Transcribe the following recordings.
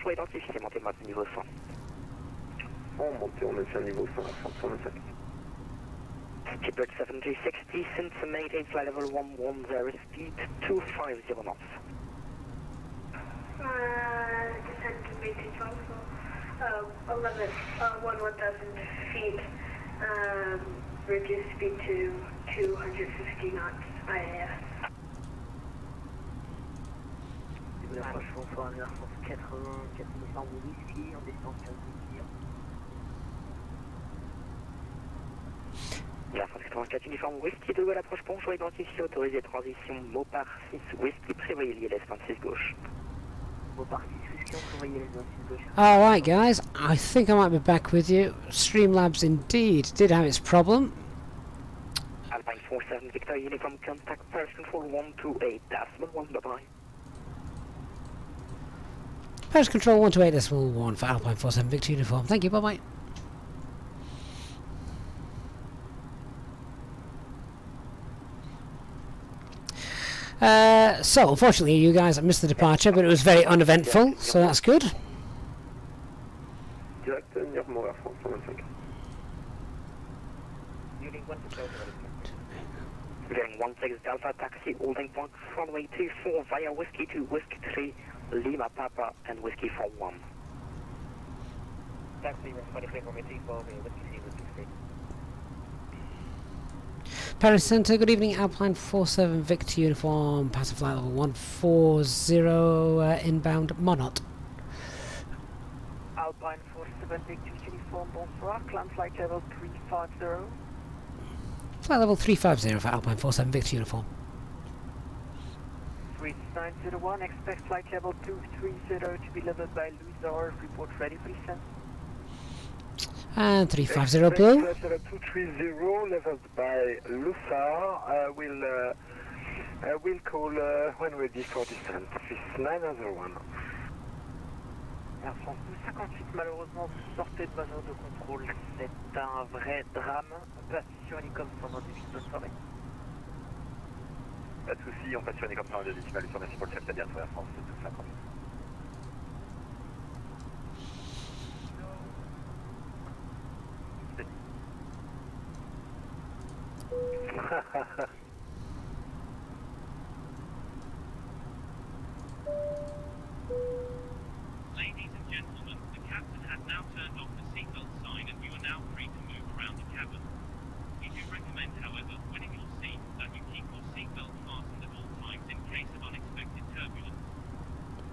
choix identifié, montez le maintien niveau 100. On maintient niveau 100 à 125. Tibbert 7360, since maintain fly level 110, speed 250 knots. Descend to maintain flight level 1000 feet, reduce speed to 250 knots IAS. Approche bonsoir, 980, 4100 whisky, en descente 15 km. La France 84 uniforme whisky, de Gaulle approche bonjour identifié, autorisé transition Mopar 6 whisky, prévoyez l'ILS 26 gauche. Mopar 6 whisky, prévoyez l'ILS 26 gauche. Alright guys, I think I might be back with you. Streamlabs indeed did have its problem. Alpine 47 Victor uniform contact Paris control 128.1, bye bye. Paris control 128.1 for Alpine 47 Victor uniform. Thank you, bye bye. So, unfortunately, you guys missed the departure, but it was very uneventful, so that's good. Direct Niort Air France 125. Bearing 16 Delta taxi, holding point runway 24 via Whiskey 2, Whiskey 3, Lima Papa, and Whiskey 41. Taxi, 23 runway 24, Whiskey 3, Whiskey 3. Paris Centre, good evening, Alpine 47 Victor uniform, passive flight level 140, inbound Monot. Alpine 47 Victor uniform, bonsoir, climb flight level 350. Flight level 350 for Alpine 47 Victor uniform. 3901, expect flight level 230 to be leveled by Louis report ready please sir. And 350 blue. Flight level 230 leveled by Lussar, we'll call when ready for descent. This 901. Air France 258, malheureusement vous sortez de ma zone de contrôle, c'est un vrai drame. Passe sur hélicoptère pendant 18, bonne soirée. Pas de soucis, on passe sur un hélicoptère de décimal, merci pour le chef, à bientôt Air France 250. Ladies and gentlemen, the captain has now turned off the seatbelt sign and you are now free to move around the cabin. We do recommend, however, when in your seat, that you keep your seatbelt fastened at all times in case of unexpected turbulence.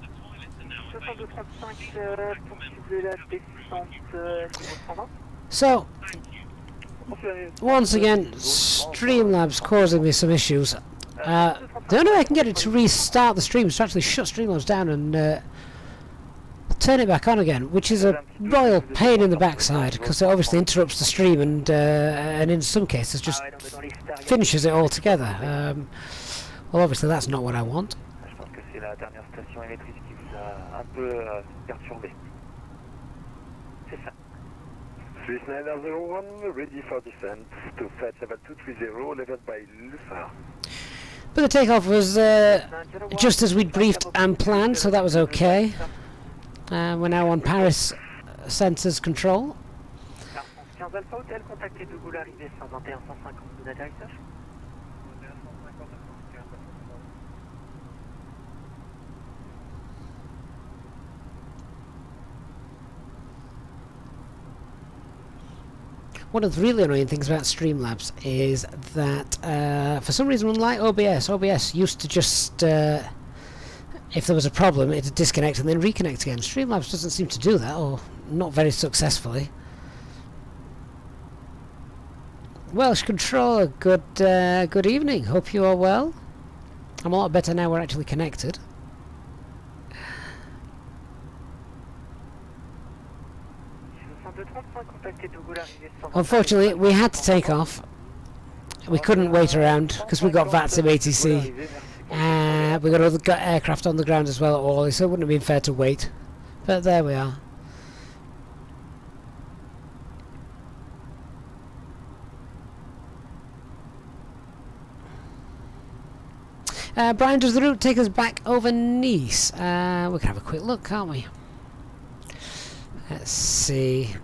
The toilets are now available. 6235 poursuivez la descente niveau 120. So, once again, Streamlabs causing me some issues. The only way I can get it to restart the stream is to actually shut Streamlabs down and turn it back on again, which is a royal pain in the backside because it obviously interrupts the stream and in some cases just finishes it altogether. Well, obviously that's not what I want. Je pense que c'est la dernière station émettrice qui vous a un peu perturbé. C'est ça. Swiss 901, ready for descent to flight level 230, leveled by Lussar. But the takeoff was just as we'd briefed and planned, so that was okay. We're now on Paris sensors control. Air France 15 Alpha Hotel, contactez de Gaulle arrivée 121 150 d'atterrissage. One of the really annoying things about Streamlabs is that for some reason, unlike OBS used to just if there was a problem it'd disconnect and then reconnect again. Streamlabs doesn't seem to do that, or not very successfully. Welsh Controller, good evening, hope you are well. I'm a lot better now we're actually connected. Unfortunately, we had to take off. We couldn't wait around because we got Vatsim ATC. We got other aircraft on the ground as well at Orly, so it wouldn't have been fair to wait. But there we are. Brian, does the route take us back over Nice? We can have a quick look, can't we? Let's see.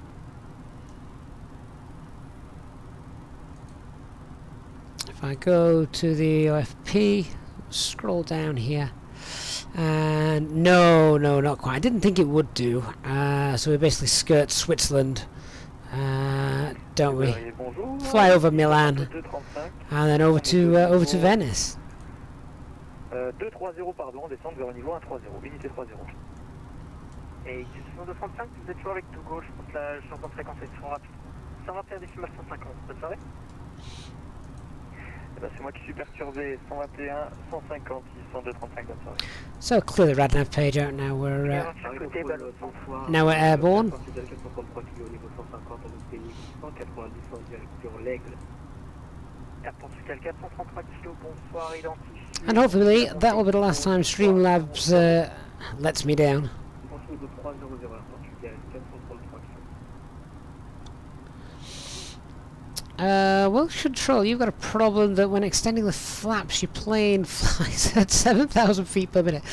If I go to the OFP, scroll down here, and no, not quite. I didn't think it would do. So we basically skirt Switzerland, don't we? Fly over Milan, and then over to Venice. 230, pardon, on descend vers le niveau 130, unité 30. Et 235, vous êtes toujours avec tout gauche, je pense que la changement de fréquence est trop rapide. 121 décimales 150, bonne soirée. Eh ben, c'est moi qui suis perturbé, 121, 150, 10235, bonne soirée. So clear the radnav page out now. We're now we're airborne. And hopefully that will be the last time Streamlabs lets me down. Welsh Control, you've got a problem that when extending the flaps your plane flies at 7,000 feet per minute.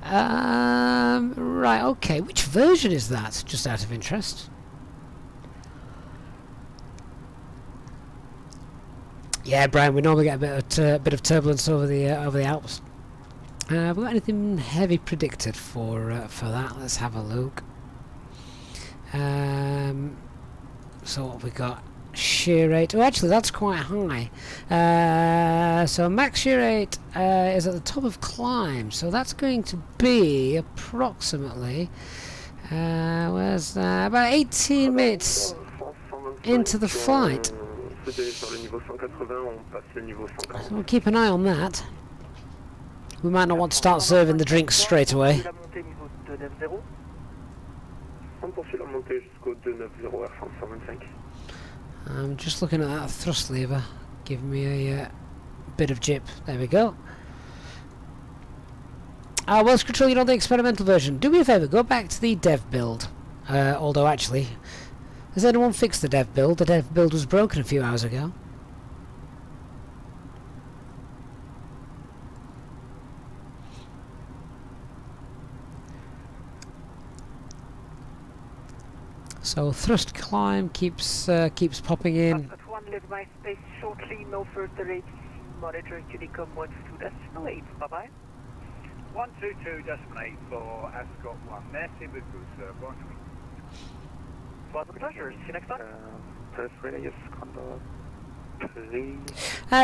Right, okay, which version is that, just out of interest? Yeah, Brian, we normally get a bit of turbulence over the Alps. Have we got anything heavy predicted for that? Let's have a look. So what have we got? Shear rate. Oh, actually, that's quite high. So max shear rate is at the top of climb. So that's going to be approximately where's that? About 18 minutes into the flight. So we'll keep an eye on that. We might not want to start serving the drinks straight away. I'm just looking at that thrust lever, giving me a bit of jip. There we go. Welsh Control, you're on the experimental version. Do me a favour, go back to the dev build. Although actually, has anyone fixed the dev build? The dev build was broken a few hours ago. So thrust climb keeps popping in. One leave my space shortly, no further ATC monitor Unicom 122.8. Bye bye. 122.8 for Ascot 1. Merci beaucoup, sir. Bonne nuit. Was a pleasure. See you next time.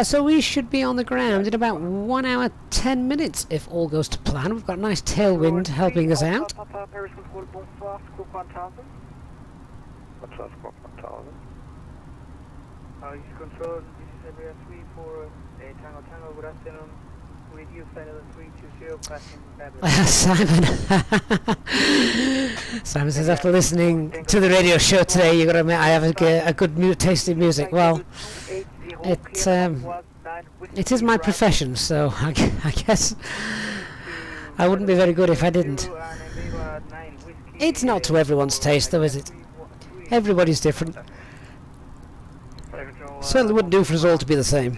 So we should be on the ground in about 1 hour 10 minutes if all goes to plan. We've got a nice tailwind helping us out. Paris Control, bonsoir, scope 1000. Bonsoir, scope 1000. Easy Control, this is area 3 for Tango Tango, good afternoon. With you, final 320, passing Simon says after listening to the radio show today, you got to admit I have a good taste in music. Well, it is my profession, so I guess I wouldn't be very good if I didn't. It's not to everyone's taste, though, is it? Everybody's different. Certainly wouldn't do for us all to be the same.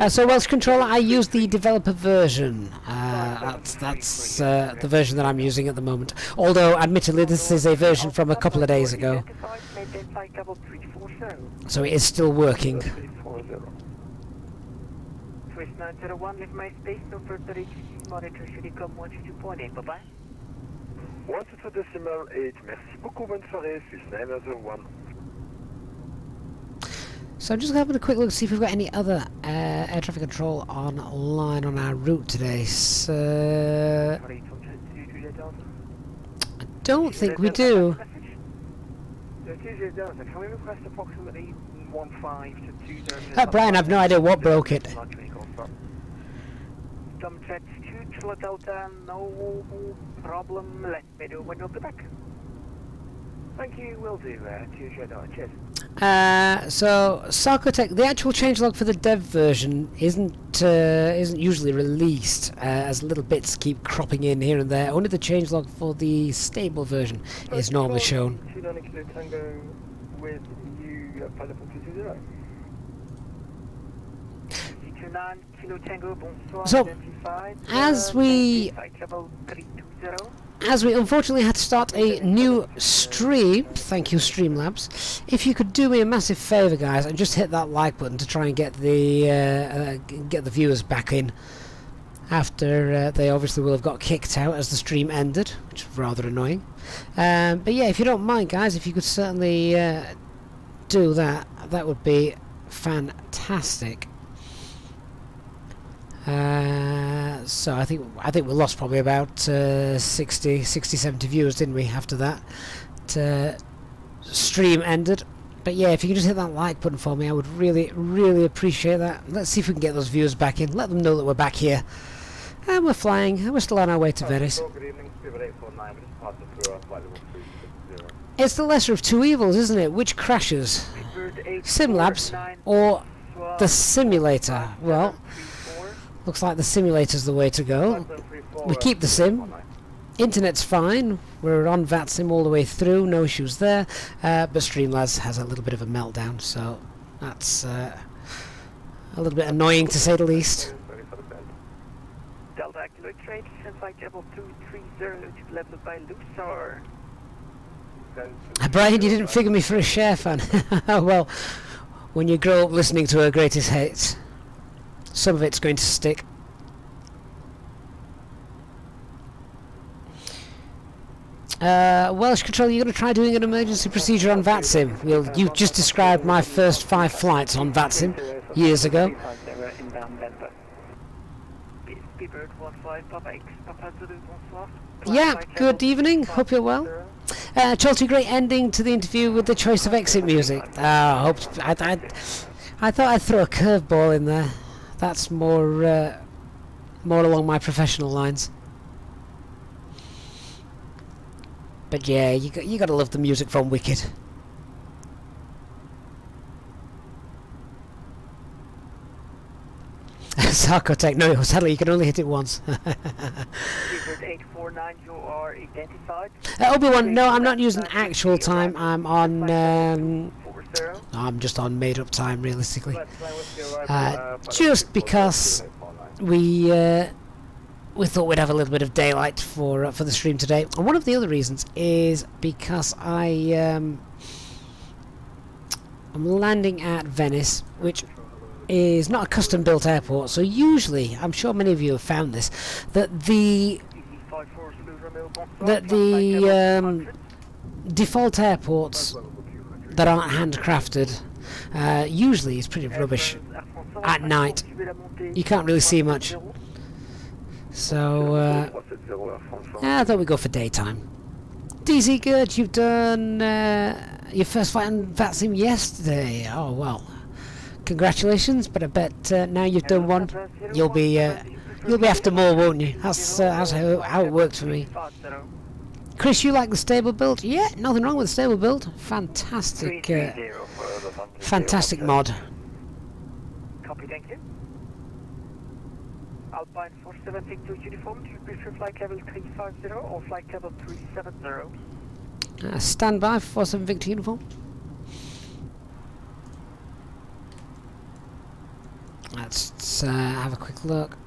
So Welsh Controller, I use the developer version. That's the version that I'm using at the moment. Although, admittedly, this is a version from a couple of days ago. So it is still working. 901, leave my space, no further ATC monitor Unicom 122.8. Bye bye. 122.8. Merci beaucoup, bonne soirée, Swiss 901. So I'm just having a quick look to see if we've got any other air traffic control online on our route today. So I don't think we do. Brian, I've no idea what broke it. Delta, no problem. Let me do when you'll be back. Thank you, will do. Cheers. So Sarcotech, the actual changelog for the dev version isn't usually released, as little bits keep cropping in here and there. Only the changelog for the stable version is normally shown. 9 Kilo Tango, bonsoir, So, identified. as we Flight level 320. unfortunately had to start a new stream, thank you Streamlabs, if you could do me a massive favour guys and just hit that like button to try and get the viewers back in after they obviously will have got kicked out as the stream ended, which is rather annoying. But yeah, if you don't mind guys, if you could certainly do that, that would be fantastic. So I think we lost probably about 60, 70 viewers, didn't we, after that stream ended. But yeah, if you could just hit that like button for me, I would really appreciate that. Let's see if we can get those viewers back in, let them know that we're back here and we're flying and we're still on our way to Venice. Good evening, Spirit 849. We're just passing through our flight level 360. It's the lesser of two evils, isn't it? Which crashes? Simlabs or the simulator? Well, looks like the simulator's the way to go. We keep the sim. Internet's fine. We're on Vatsim all the way through, no issues there. But Streamlabs has a little bit of a meltdown, so that's a little bit annoying to say the least. Delta Kilo Trade, descent flight level 230 to level by Luxor. Brian, you didn't figure me for a Cher fan. Well, when you grow up listening to her greatest hits, some of it's going to stick. Welsh Control, you're going to try doing an emergency procedure on Vatsim. Well, you just described my first 5 flights on Vatsim years ago. Yeah, good evening, hope you're well. Chelsea, great ending to the interview with the choice of exit music. I thought I'd throw a curveball in there. That's more along my professional lines. But yeah, you gotta love the music from Wicked. Sarcotech, no, sadly you can only hit it once. 849, you are identified. Obi-Wan, no, I'm not using actual time. I'm on. I'm just on made-up time, realistically. Just because we thought we'd have a little bit of daylight for the stream today, and one of the other reasons is because I'm landing at Venice, which is not a custom-built airport. So usually, I'm sure many of you have found this, that the default airports that aren't handcrafted usually is pretty rubbish at night. You can't really see much. So I thought we'd go for daytime. DZ, good. You've done your first flight on Vatsim yesterday. Oh well, congratulations. But I bet now you've done one, you'll be after more, won't you? That's how it worked for me. Chris, you like the stable build? Yeah, nothing wrong with the stable build. Fantastic, fantastic mod. Copy, thank you. Alpine 4762 uniform, do you prefer flight level 350 or flight level 370? Stand by for 47 Victor uniform. Let's have a quick look.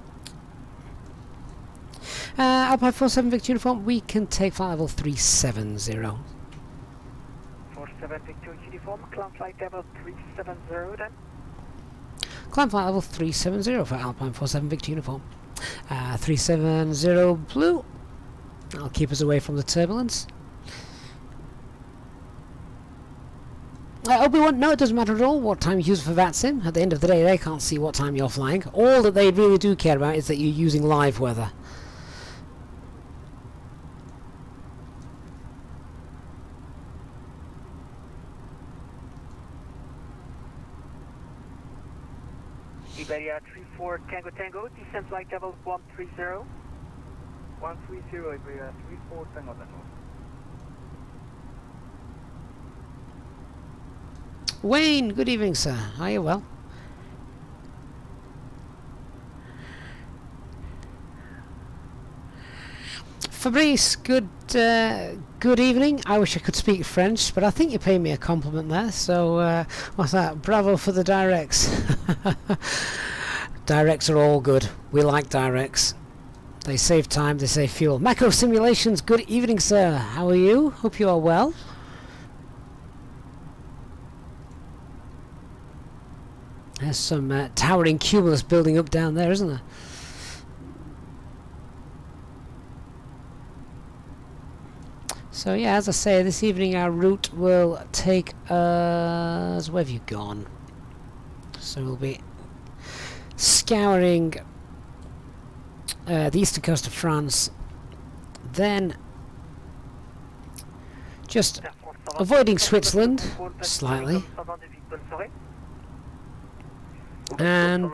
Alpine 47 Victor uniform, we can take flight level 370. 47 Victor uniform, climb flight level 370 then. Climb flight level 370 for Alpine 47 Victor uniform. 370 blue. That'll keep us away from the turbulence. Obi-Wan, no, it doesn't matter at all what time you use for Vatsim. At the end of the day, they can't see what time you're flying. All that they really do care about is that you're using live weather. Iberia 34 Tango Tango, descent flight level 130. 130, Iberia 34 Tango Tango. Wayne, good evening, sir. Are you well? Fabrice, good evening. I wish I could speak French, but I think you paid me a compliment there. So, what's that? Bravo for the directs. Directs are all good. We like directs. They save time, they save fuel. Macro Simulations, good evening, sir. How are you? Hope you are well. There's some towering cumulus building up down there, isn't there? So yeah, as I say, this evening our route will take us... Where have you gone? So we'll be scouring the eastern coast of France, then just avoiding Switzerland slightly, and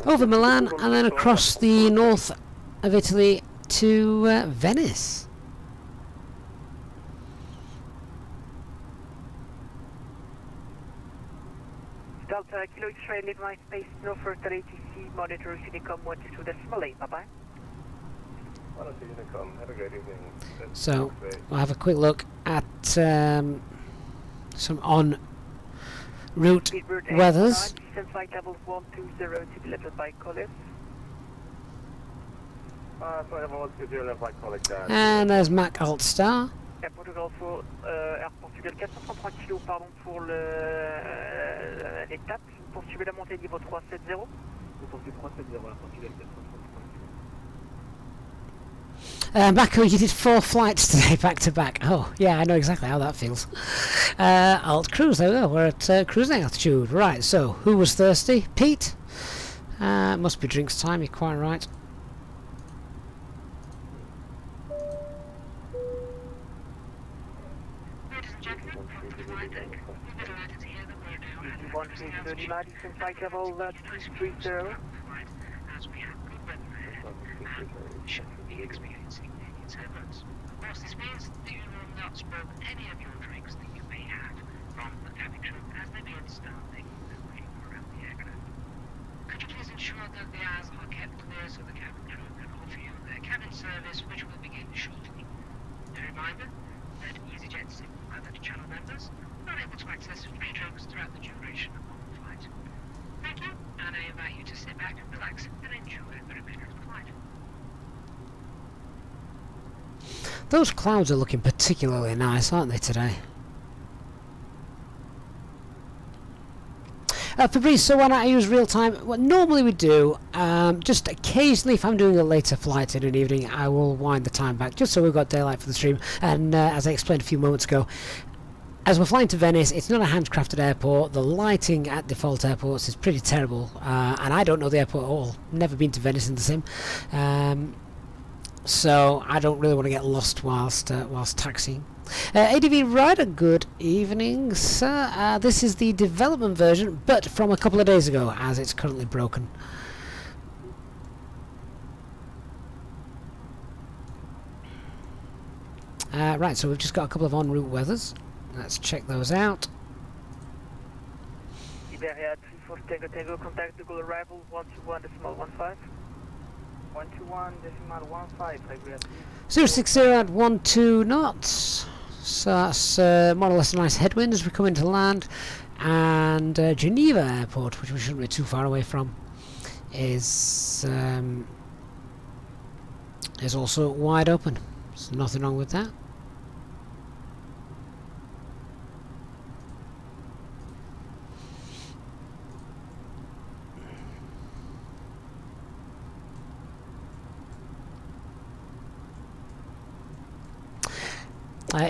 over Milan, and then across the north of Italy to Venice. Delta Kilo X-ray, leave my space, no further ATC, monitor Unicom 122.8, bye-bye. So, we'll have a quick look at some en route weathers. Distance flight level 120 to be left by Collis. And there's Mac Alt Star. Air Portugal for Air Portugal 433 kg, pardon pour l'étape. Vous poursuivez la montée niveau 370. Vous poursuivez 370 Air Portugal 433. Mako, you did 4 flights today back to back. Oh, yeah, I know exactly how that feels. Alt Cruise, there we go. We're at cruising altitude. Right, so who was thirsty? Pete? Must be drinks time, you're quite right. Distance flight level 230. As we have good weather ahead and shouldn't be experiencing any turbulence. Of course, this means that you will not spill any of your drinks that you may have from the cabin crew as they begin starting and waiting around the aircraft. Could you please ensure that the eyes are kept clear so the cabin crew can offer you their cabin service, which will begin shortly. A reminder that Easyjet Simpilot channel members are able to access free drinks throughout the duration of the flight. Thank you, and I invite you to sit back, relax, and enjoy the remainder of the flight. Those clouds are looking particularly nice, aren't they, today? Fabrice, so why not I use real time? What normally we do, just occasionally if I'm doing a later flight in an evening, I will wind the time back just so we've got daylight for the stream. And as I explained a few moments ago, as we're flying to Venice, it's not a handcrafted airport. The lighting at default airports is pretty terrible, and I don't know the airport at all. Never been to Venice in the sim, so I don't really want to get lost whilst taxiing. ADV Rider, good evening, sir. This is the development version, but from a couple of days ago, as it's currently broken. Right, so we've just got a couple of en route weathers. Let's check those out. Iberia 34 Tango, contact the goal arrival 121.15. 121.15, 060 at 12 knots. So that's more or less a nice headwind as we come into land. And Geneva Airport, which we shouldn't be too far away from, is also wide open. There's nothing wrong with that.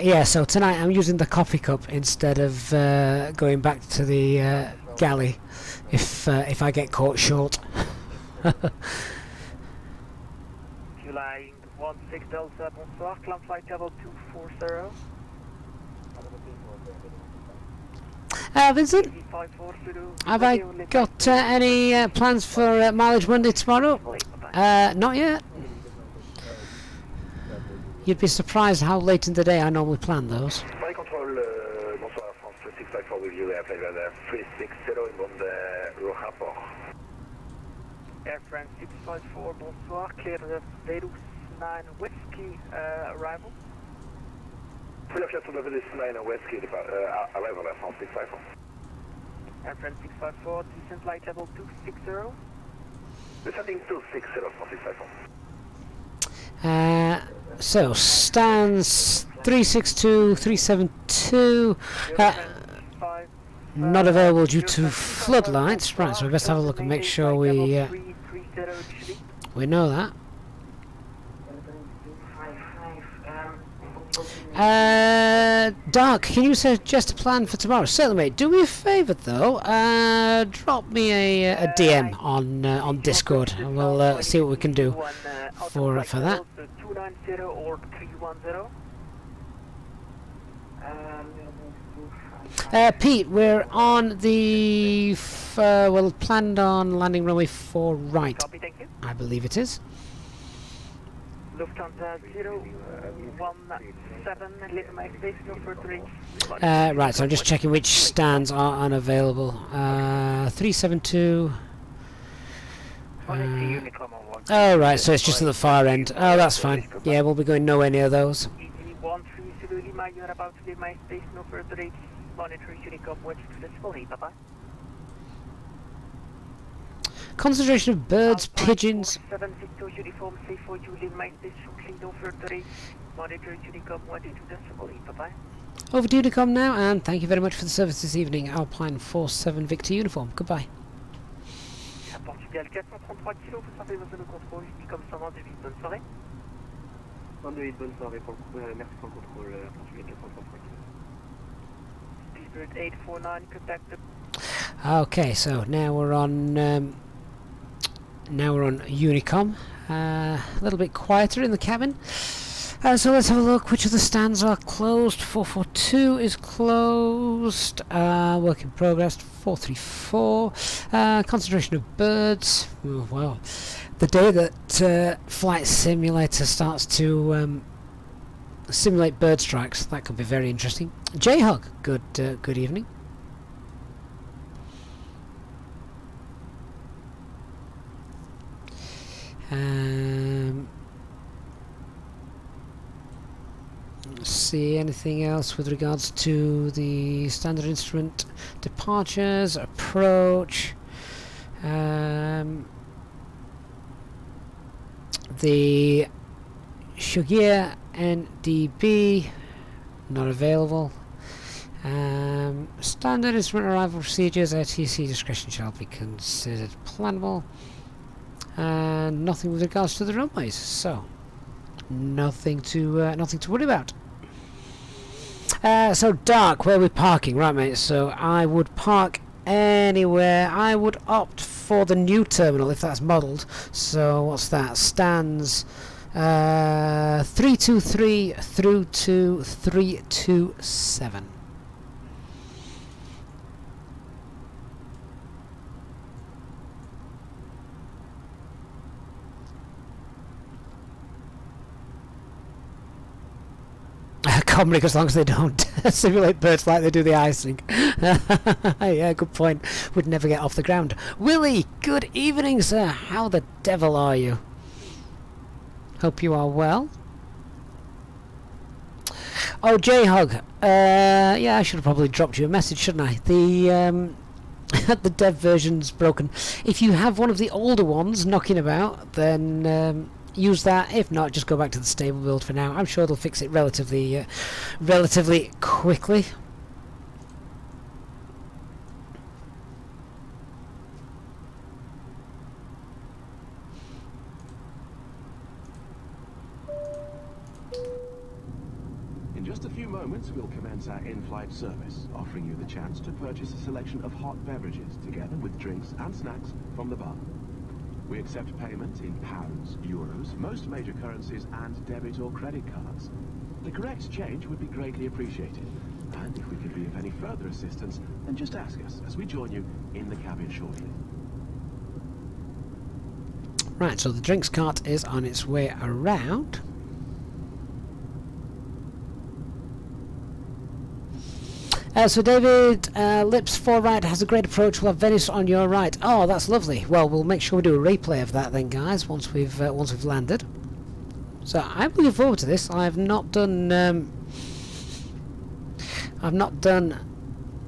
Yeah, so tonight I'm using the coffee cup instead of going back to the galley if I get caught short. Flying 16 Delta, bonsoir, climb flight level 240. Vincent, have I got any plans for Mileage Monday tomorrow? Not yet. You'd be surprised how late in the day I normally plan those. Flight control, bonsoir, France 654 with you, FlyByWire 360 inbound rapport. Air France 654, bonsoir, clear the Venice 9 Whiskey arrival. Full of flight from the Venice 9 Whiskey arrival at France 654. Friend 654, descent light level 260. Descending 260 for 654. So stands 362, 372. Not available due to floodlights. Right, so we best have a look and make sure we know that. Dark, can you suggest a plan for tomorrow? Certainly, mate. Do me a favour though. Drop me a DM on Discord, and we'll see what we can do for that. 290 or 310. Pete, we're on the well, planned on landing runway 4 right. Copy, thank you. I believe it is. Lufthansa 017, leave my space, no further. Right, so I'm just checking which stands are unavailable. 372. Oh, right, so it's just at the far end. Oh, that's fine. Yeah, we'll be going nowhere near those. 130 Lima, you're about to leave my space, no further. Monitor Unicom, watch successfully, bye-bye. Concentration of birds, pigeons. 7 Victor uniform, safe for you, leave my space shortly, no further. Monitor Unicom, watch successfully, bye-bye. Over to Unicom now, and thank you very much for the service this evening. Alpine 47 Victor uniform. Goodbye. Portugal 433 kg, vous servez votre zone de contrôle, Unicom 128, bonne soirée. 128, bonne soirée, merci pour le contrôle, Portugal 433 kg. Spirit 849, contact the... Okay, so now we're on Unicom. A little bit quieter in the cabin. So let's have a look which of the stands are closed. 442 is closed. Work in progress. 434. Concentration of birds. Oh, well, the day that Flight Simulator starts to simulate bird strikes, that could be very interesting. J-Hug, good evening. Let's see, anything else with regards to the standard instrument departures, approach, the Shugir NDB, not available. Standard instrument arrival procedures, ATC discretion shall be considered plannable. And nothing with regards to the runways, so nothing to worry about. So Dark, where are we parking? Right, mate, so I would park anywhere. I would opt for the new terminal if that's modelled. So what's that? Stands 323 through to 327. Comric, as long as they don't simulate birds like they do the icing. Yeah, good point. Would never get off the ground. Willie, good evening, sir. How the devil are you? Hope you are well. Oh, J-Hug. Yeah, I should have probably dropped you a message, shouldn't I? The the dev version's broken. If you have one of the older ones knocking about, then use that. If not, just go back to the stable build for now. I'm sure they'll fix it relatively quickly. In just a few moments, we'll commence our in-flight service, offering you the chance to purchase a selection of hot beverages together with drinks and snacks from the bar. We accept payment in pounds, euros, most major currencies, and debit or credit cards. The correct change would be greatly appreciated. And if we can be of any further assistance, then just ask us as we join you in the cabin shortly. Right, so the drinks cart is on its way around. So David, Lips 4 right has a great approach. We'll have Venice on your right. Oh, that's lovely. Well, we'll make sure we do a replay of that then, guys, once we've landed. So I'm looking forward to this. I've not done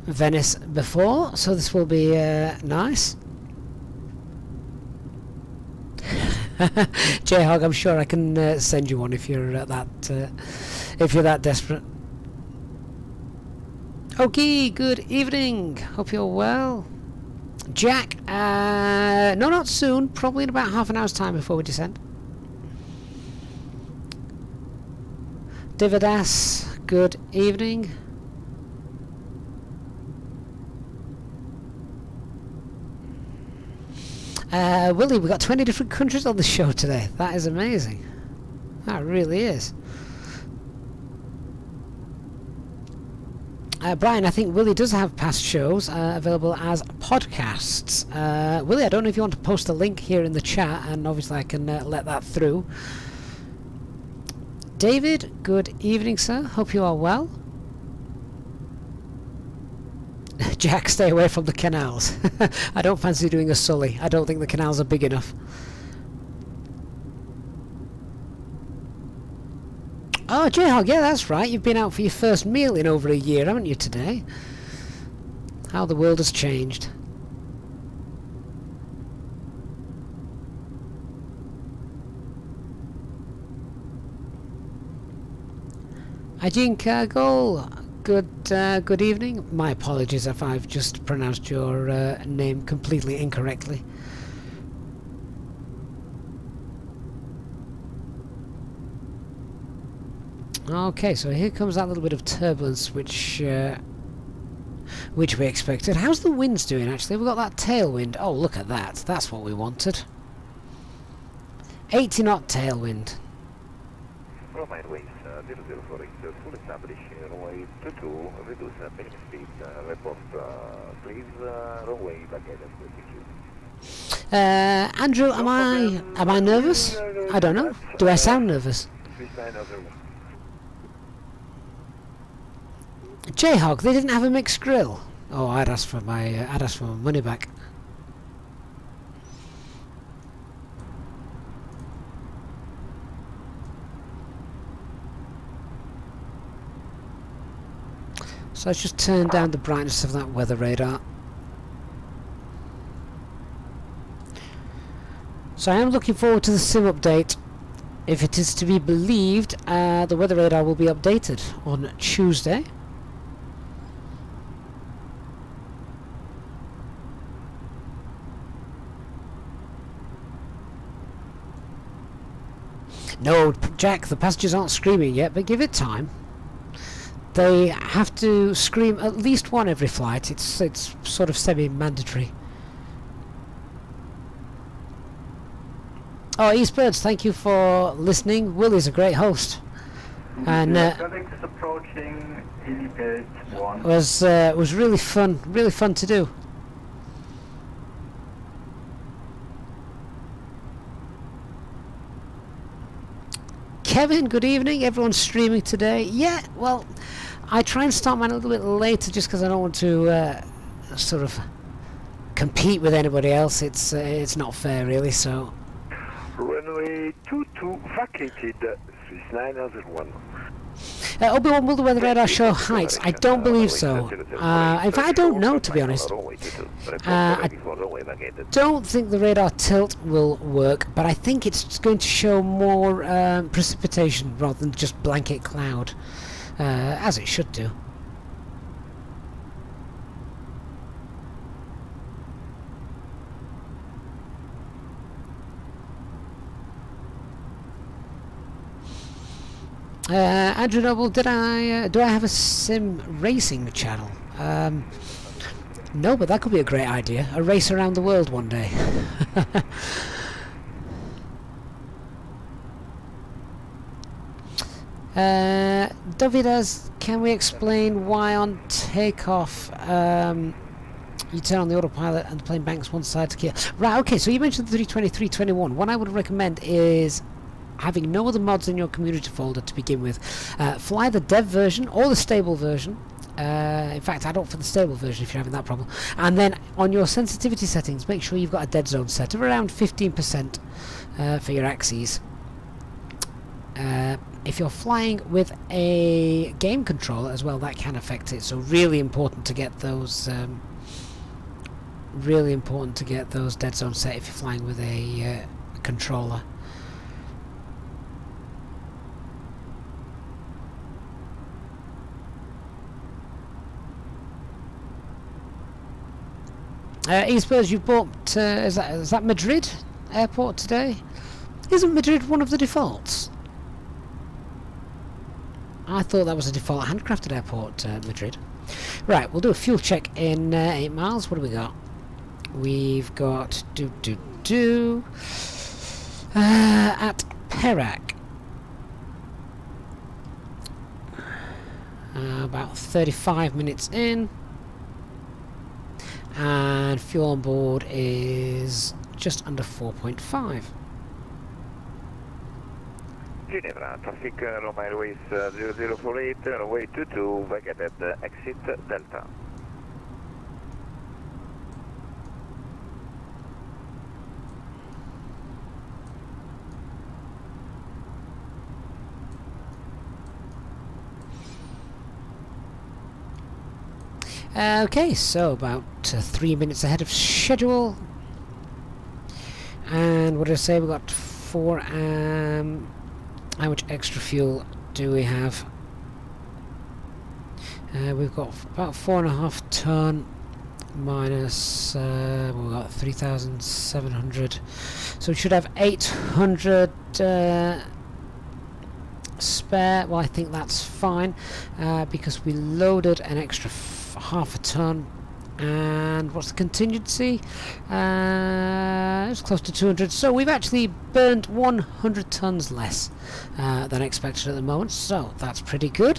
Venice before, so this will be nice. J-Hog, I'm sure I can send you one if you're that desperate. Okay, good evening. Hope you're well. Jack, no, not soon. Probably in about half an hour's time before we descend. Dividas, good evening. Willie, we've got 20 different countries on the show today. That is amazing. That really is. Brian, I think Willie does have past shows available as podcasts. Willie, I don't know if you want to post a link here in the chat, and obviously I can let that through. David, good evening, sir. Hope you are well. Jack, stay away from the canals. I don't fancy doing a Sully. I don't think the canals are big enough. Oh, J-Hog, yeah, that's right. You've been out for your first meal in over a year, haven't you, today? How the world has changed. Ajin Goal, good evening. My apologies if I've just pronounced your name completely incorrectly. Okay, so here comes that little bit of turbulence which we expected. How's the winds doing, actually? We've got that tailwind. Oh, look at that. That's what we wanted. 80 knot tailwind. Romain waves 004 full establish runway 22, reduce minimum speed, report please runway baguette at 22. Andrew, am I nervous? I don't know. Do I sound nervous? J-Hog, they didn't have a mixed grill. Oh, I'd ask for my money back. So let's just turn down the brightness of that weather radar. So I am looking forward to the sim update. If it is to be believed, the weather radar will be updated on Tuesday. No, Jack, the passengers aren't screaming yet, but give it time. They have to scream at least one every flight. It's sort of semi-mandatory. Oh, Eastbirds, thank you for listening. Willie's a great host, and approaching Easyjet 1. was really fun to do. Kevin, good evening. Everyone's streaming today. Yeah, well, I try and start mine a little bit later just because I don't want to sort of compete with anybody else. It's not fair, really. So. Runway 22 vacated. Swiss 901. Obi-Wan, will the weather radar show heights? I don't believe so. In fact, I don't know, to be honest. I don't think the radar tilt will work, but I think it's going to show more precipitation rather than just blanket cloud, as it should do. Andrew Noble, do I have a sim racing channel? No, but that could be a great idea. A race around the world one day. Davidas, can we explain why on takeoff you turn on the autopilot and the plane banks one side to gear? Right, okay, so you mentioned the 320, 321. What I would recommend is having no other mods in your community folder to begin with. Fly the dev version or the stable version. In fact, add up for the stable version if you're having that problem. And then on your sensitivity settings, make sure you've got a dead zone set of around 15% for your axes. if you're flying with a game controller as well, that can affect it. So really important to get those dead zones set if you're flying with a controller. Eastburst, you bought is that Madrid airport today? Isn't Madrid one of the defaults? I thought that was a default handcrafted airport, Madrid. Right, we'll do a fuel check in 8 miles. What do we got? We've got at Perak about 35 minutes in, and fuel on board is just under 4.5. Ginevra, traffic Roma Airways 0048, runway 22, vacated, exit Delta. Okay, so about 3 minutes ahead of schedule. And what did I say? We've got 4 how much extra fuel do we have? We've got about 4.5 ton minus we've got 3,700, so we should have 800 spare. Well, I think that's fine because we loaded an extra half a ton. And what's the contingency? It's close to 200, so we've actually burned 100 tons less than expected at the moment, so that's pretty good.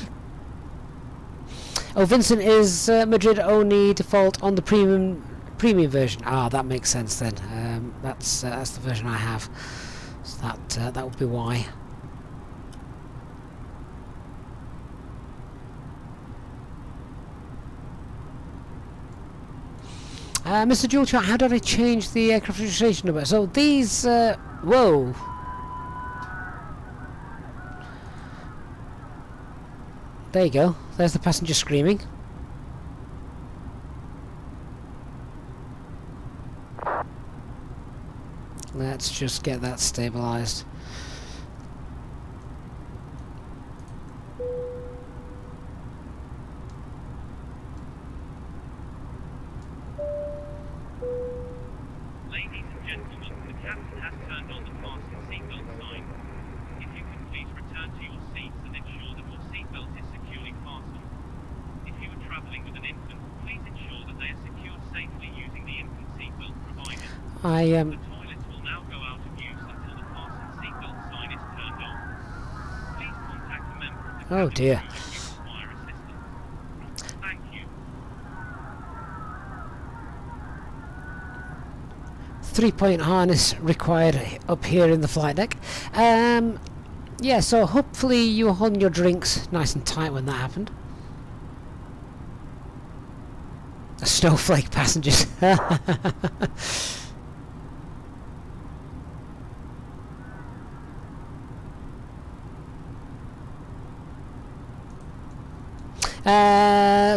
Oh, Vincent, is Madrid only default on the premium version? Ah, that makes sense then. That's the version I have, so that would be why. Mr. Dual Chat, how did I change the aircraft registration number? So these, whoa. There you go. There's the passenger screaming. Let's just get that stabilized. The toilets will now go out of use until the fasten seatbelt sign is turned off. Please contact a member of the Oh dear. crew if you require assistance. Thank you. 3-point harness required up here in the flight deck. Yeah, so hopefully you were holding your drinks nice and tight when that happened. Snowflake passengers.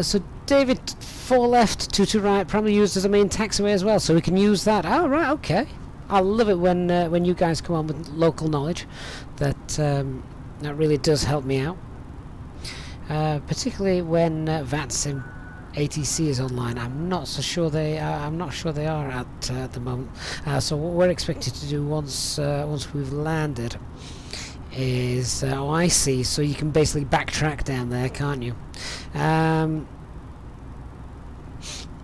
So David, 4 left, 2 right, probably used as a main taxiway as well, so we can use that. Oh right, okay. I love it when you guys come on with local knowledge. That really does help me out, particularly when Vatsim ATC is online. I'm not sure they are at the moment. So what we're expected to do once we've landed is oh, I see. So you can basically backtrack down there, can't you?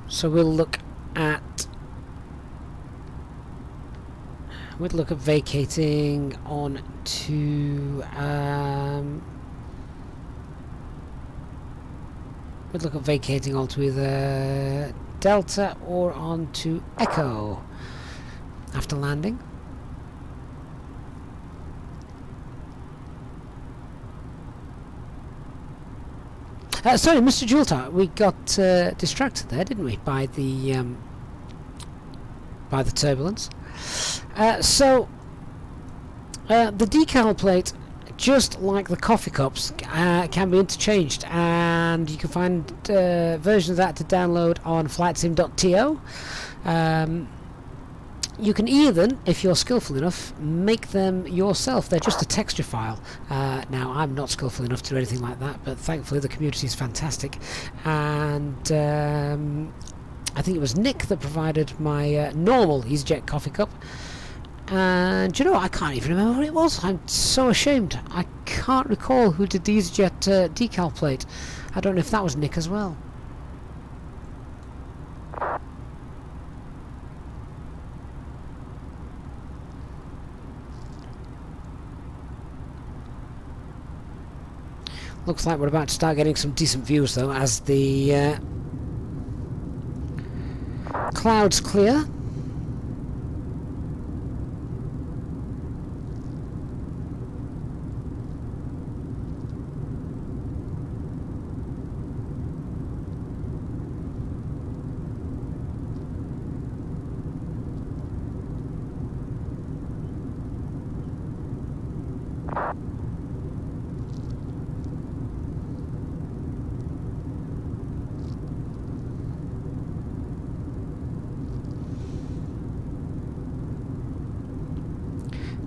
So we'll look at vacating on to we'd look at vacating onto either Delta or onto Echo after landing. Sorry, Mr. Jultar, we got distracted there, didn't we, by the turbulence? So the decal plate just like the coffee cups, can be interchanged, and you can find versions of that to download on flightsim.to. You can even, if you're skillful enough, make them yourself. They're just a texture file. Now, I'm not skillful enough to do anything like that, but thankfully the community is fantastic. And I think it was Nick that provided my normal Easyjet coffee cup. And you know, I can't even remember what it was. I'm so ashamed. I can't recall who did the Easyjet decal plate. I don't know if that was Nick as well. Looks like we're about to start getting some decent views though, as the clouds clear.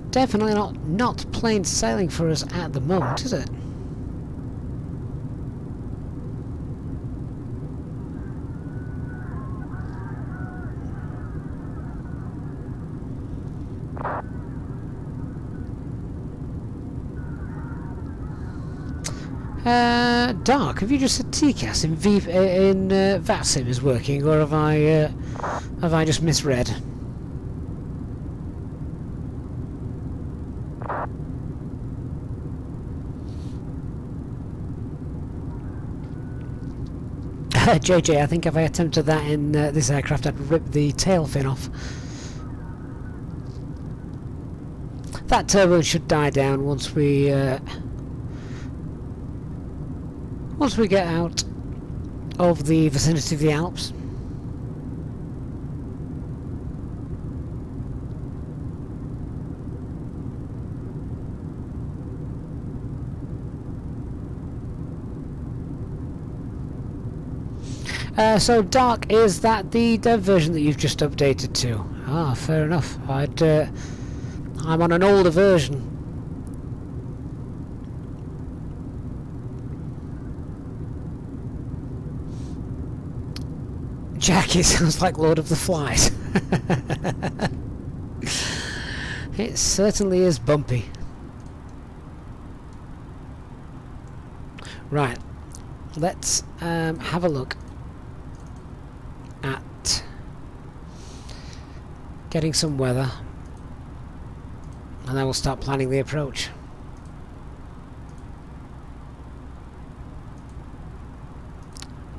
Definitely not plain sailing for us at the moment, is it? Dark, have you just said TCAS in Vatsim is working, or have I just misread? JJ, I think if I attempted that in this aircraft, I'd rip the tail fin off. That turbulence should die down once we get out of the vicinity of the Alps. So dark, is that the dev version that you've just updated to? Ah, fair enough. I'm on an older version. Jackie sounds like Lord of the Flies. It certainly is bumpy. Right, let's have a look at getting some weather, and then we'll start planning the approach.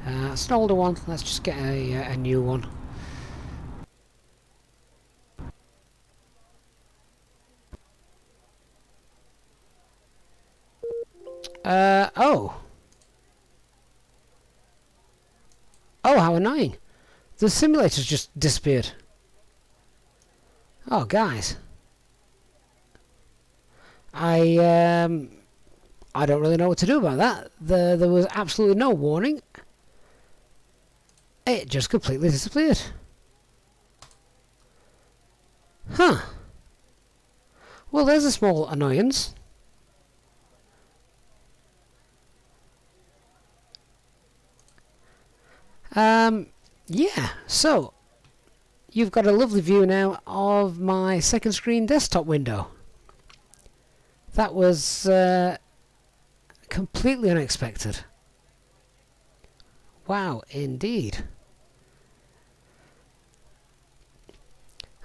It's an older one, let's just get a new one. Oh, how annoying. The simulator's just disappeared. Oh, guys. I don't really know what to do about that. There was absolutely no warning. It just completely disappeared. Huh. Well, there's a small annoyance. Yeah, so you've got a lovely view now of my second screen desktop window. That was completely unexpected. Wow, indeed.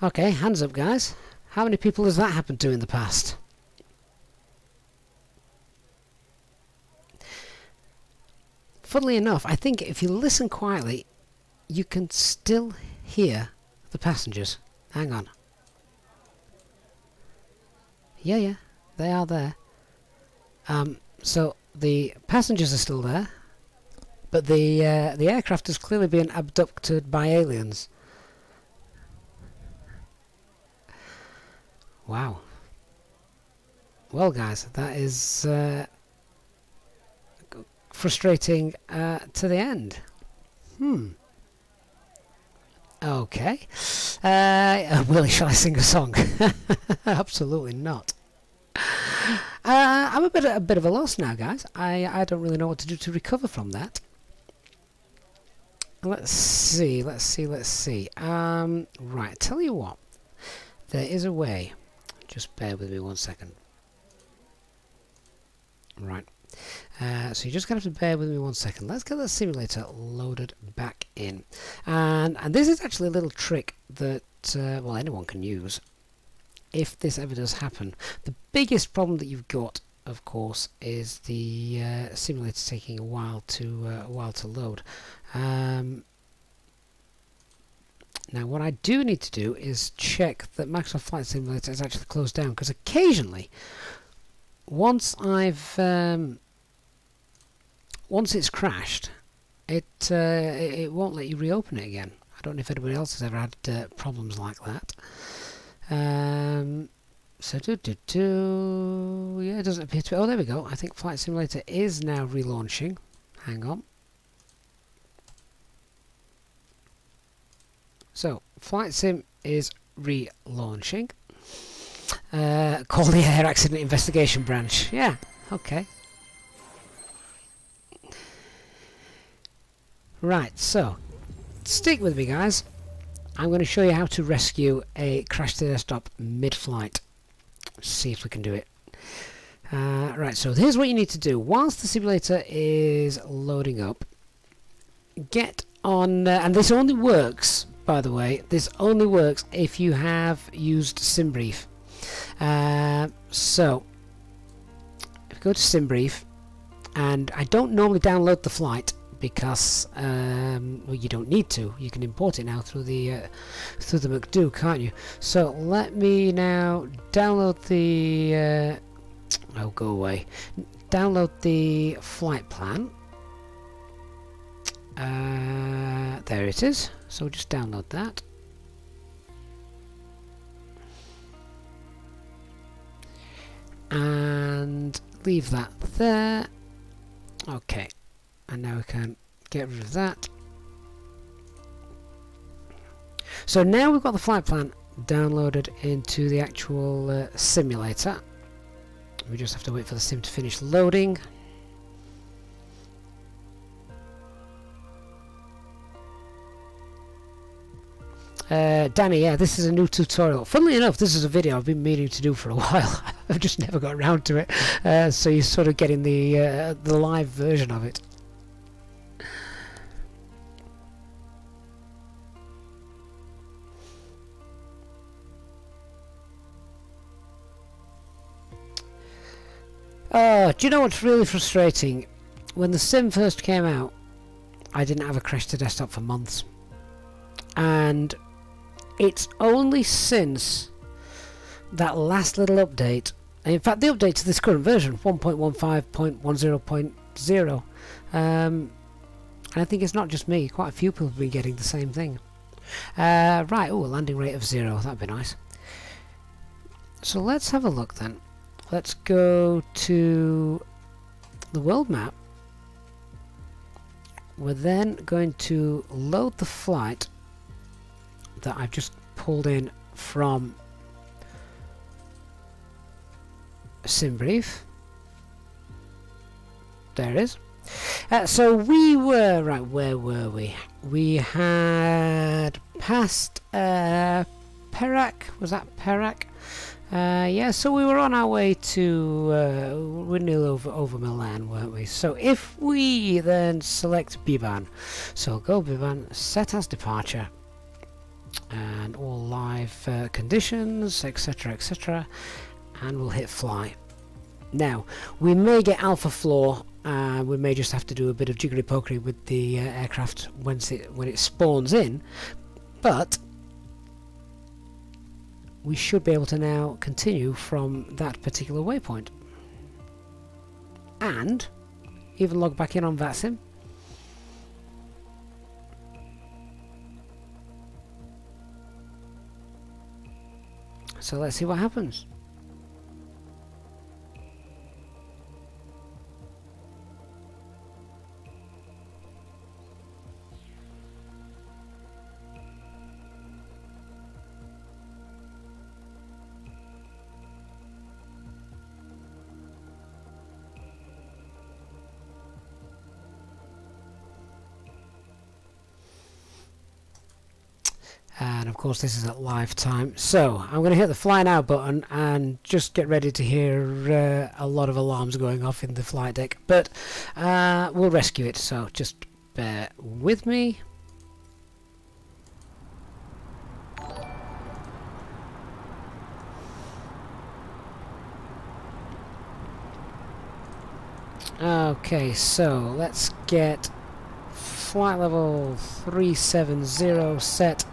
Okay, hands up, guys. How many people has that happened to in the past? Funnily enough, I think if you listen quietly, you can still hear the passengers. Hang on. Yeah, they are there. So the passengers are still there, but the aircraft has clearly been abducted by aliens. Wow. Well, guys, that is frustrating to the end. Okay. Willie, shall I sing a song? Absolutely not. I'm a bit of a loss now, guys. I don't really know what to do to recover from that. Let's see. Right, tell you what. There is a way. Just bear with me 1 second. Right. So you're just going to have to bear with me 1 second. Let's get the simulator loaded back in. And this is actually a little trick that, well, anyone can use if this ever does happen. The biggest problem that you've got, of course, is the simulator taking a while to load. Now, what I do need to do is check that Microsoft Flight Simulator is actually closed down, because occasionally, once it's crashed, it won't let you reopen it again. I don't know if anybody else has ever had problems like that. So yeah, it doesn't appear to be. Oh, there we go. I think Flight Simulator is now relaunching. Hang on. So Flight Sim is relaunching. Call the Air Accident Investigation Branch. Yeah, okay. Right, so stick with me, guys. I'm going to show you how to rescue a crash to desktop mid-flight. See if we can do it. Right, so here's what you need to do. Whilst the simulator is loading up, get on, and this only works, by the way, this only works if you have used SimBrief. So, if you go to SimBrief, and I don't normally download the flight, because well, you don't need to. You can import it now through the McDo, can't you? So let me now download the oh, go away. Download the flight plan. There it is. So just download that. And leave that there. Okay. And now we can get rid of that. So now we've got the flight plan downloaded into the actual simulator. We just have to wait for the sim to finish loading. Danny, yeah, this is a new tutorial. Funnily enough, this is a video I've been meaning to do for a while. I've just never got around to it. So you're sort of getting the live version of it. Oh, do you know what's really frustrating? When the sim first came out, I didn't have a crash to desktop for months. And it's only since that last little update, and in fact the update to this current version, 1.15.10.0, and I think it's not just me, quite a few people have been getting the same thing. Right, oh, a landing rate of 0, that'd be nice. So let's have a look then. Let's go to the world map. We're then going to load the flight that I've just pulled in from SimBrief. There it is. So we were, right, where were we? We had passed Perak, was that Perak? Yeah, so we were on our way to, we're nearly over Milan, weren't we? So if we then select Biban, so go Biban, set as departure, and all live conditions, etc, etc, and we'll hit fly. Now, we may get alpha floor, we may just have to do a bit of jiggery-pokery with the aircraft when it spawns in, but we should be able to now continue from that particular waypoint. And even log back in on Vatsim. So let's see what happens. And of course this is at live time. So I'm going to hit the fly now button and just get ready to hear a lot of alarms going off in the flight deck. But we'll rescue it, so just bear with me. Okay, so let's get flight level 370 set.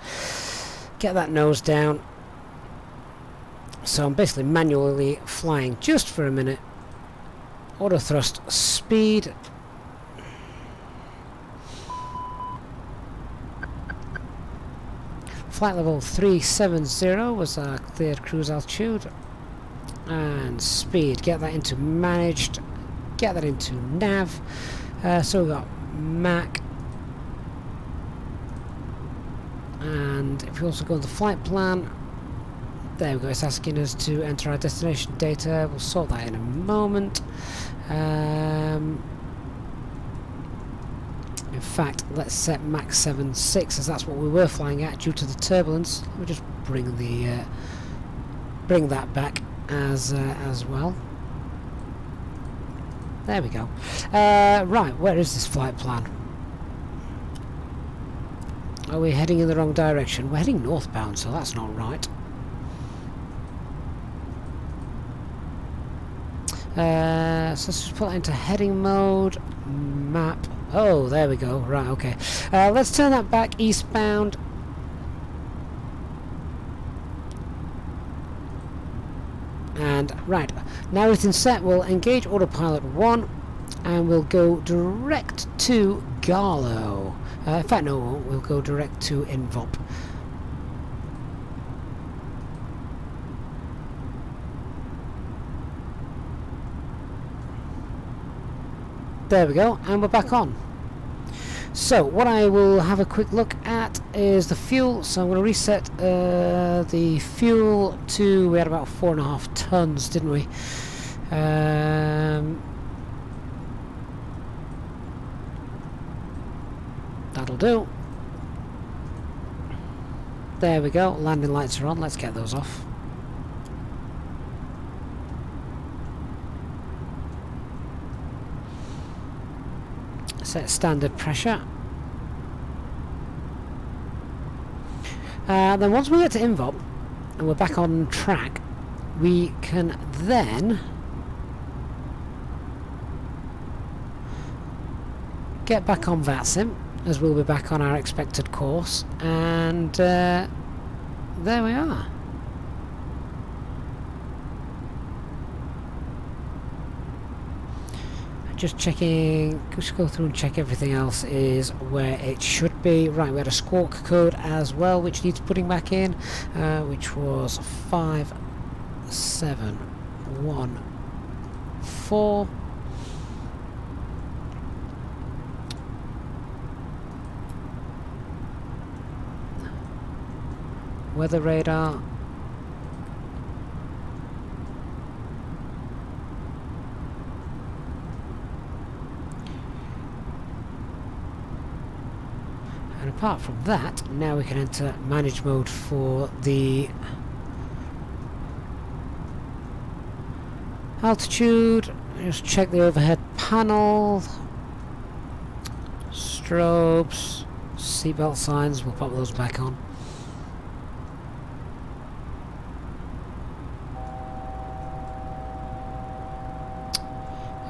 Get that nose down. So I'm basically manually flying just for a minute. Auto thrust speed. Flight level 370 was our cleared cruise altitude. And speed. Get that into managed. Get that into nav. So we've got Mac. And if we also go to the flight plan, there we go, it's asking us to enter our destination data. We'll sort that in a moment. In fact, let's set Mach 76 as that's what we were flying at due to the turbulence. Let me just bring the bring that back as well. There we go. Right, where is this flight plan? Are we heading in the wrong direction? We're heading northbound, so that's not right. So let's just put that into heading mode. Map. Oh, there we go. Right, okay. Let's turn that back eastbound. And right, now everything's set, we'll engage Autopilot 1 and we'll go direct to Garlow. In fact, no, we won't. We'll go direct to Invop. There we go, and we're back on. So what I will have a quick look at is the fuel. So I'm going to reset the fuel to, we had about 4.5 tons, didn't we? That'll do. There we go, landing lights are on, let's get those off. Set standard pressure. Then once we get to Invop and we're back on track, we can then get back on Vatsim, as we'll be back on our expected course, and there we are. Just checking, just go through and check everything else is where it should be. Right, we had a squawk code as well, which needs putting back in, which was 5714. Weather radar. And apart from that, now we can enter manage mode for the altitude. Just check the overhead panel, strobes, seatbelt signs, we'll pop those back on.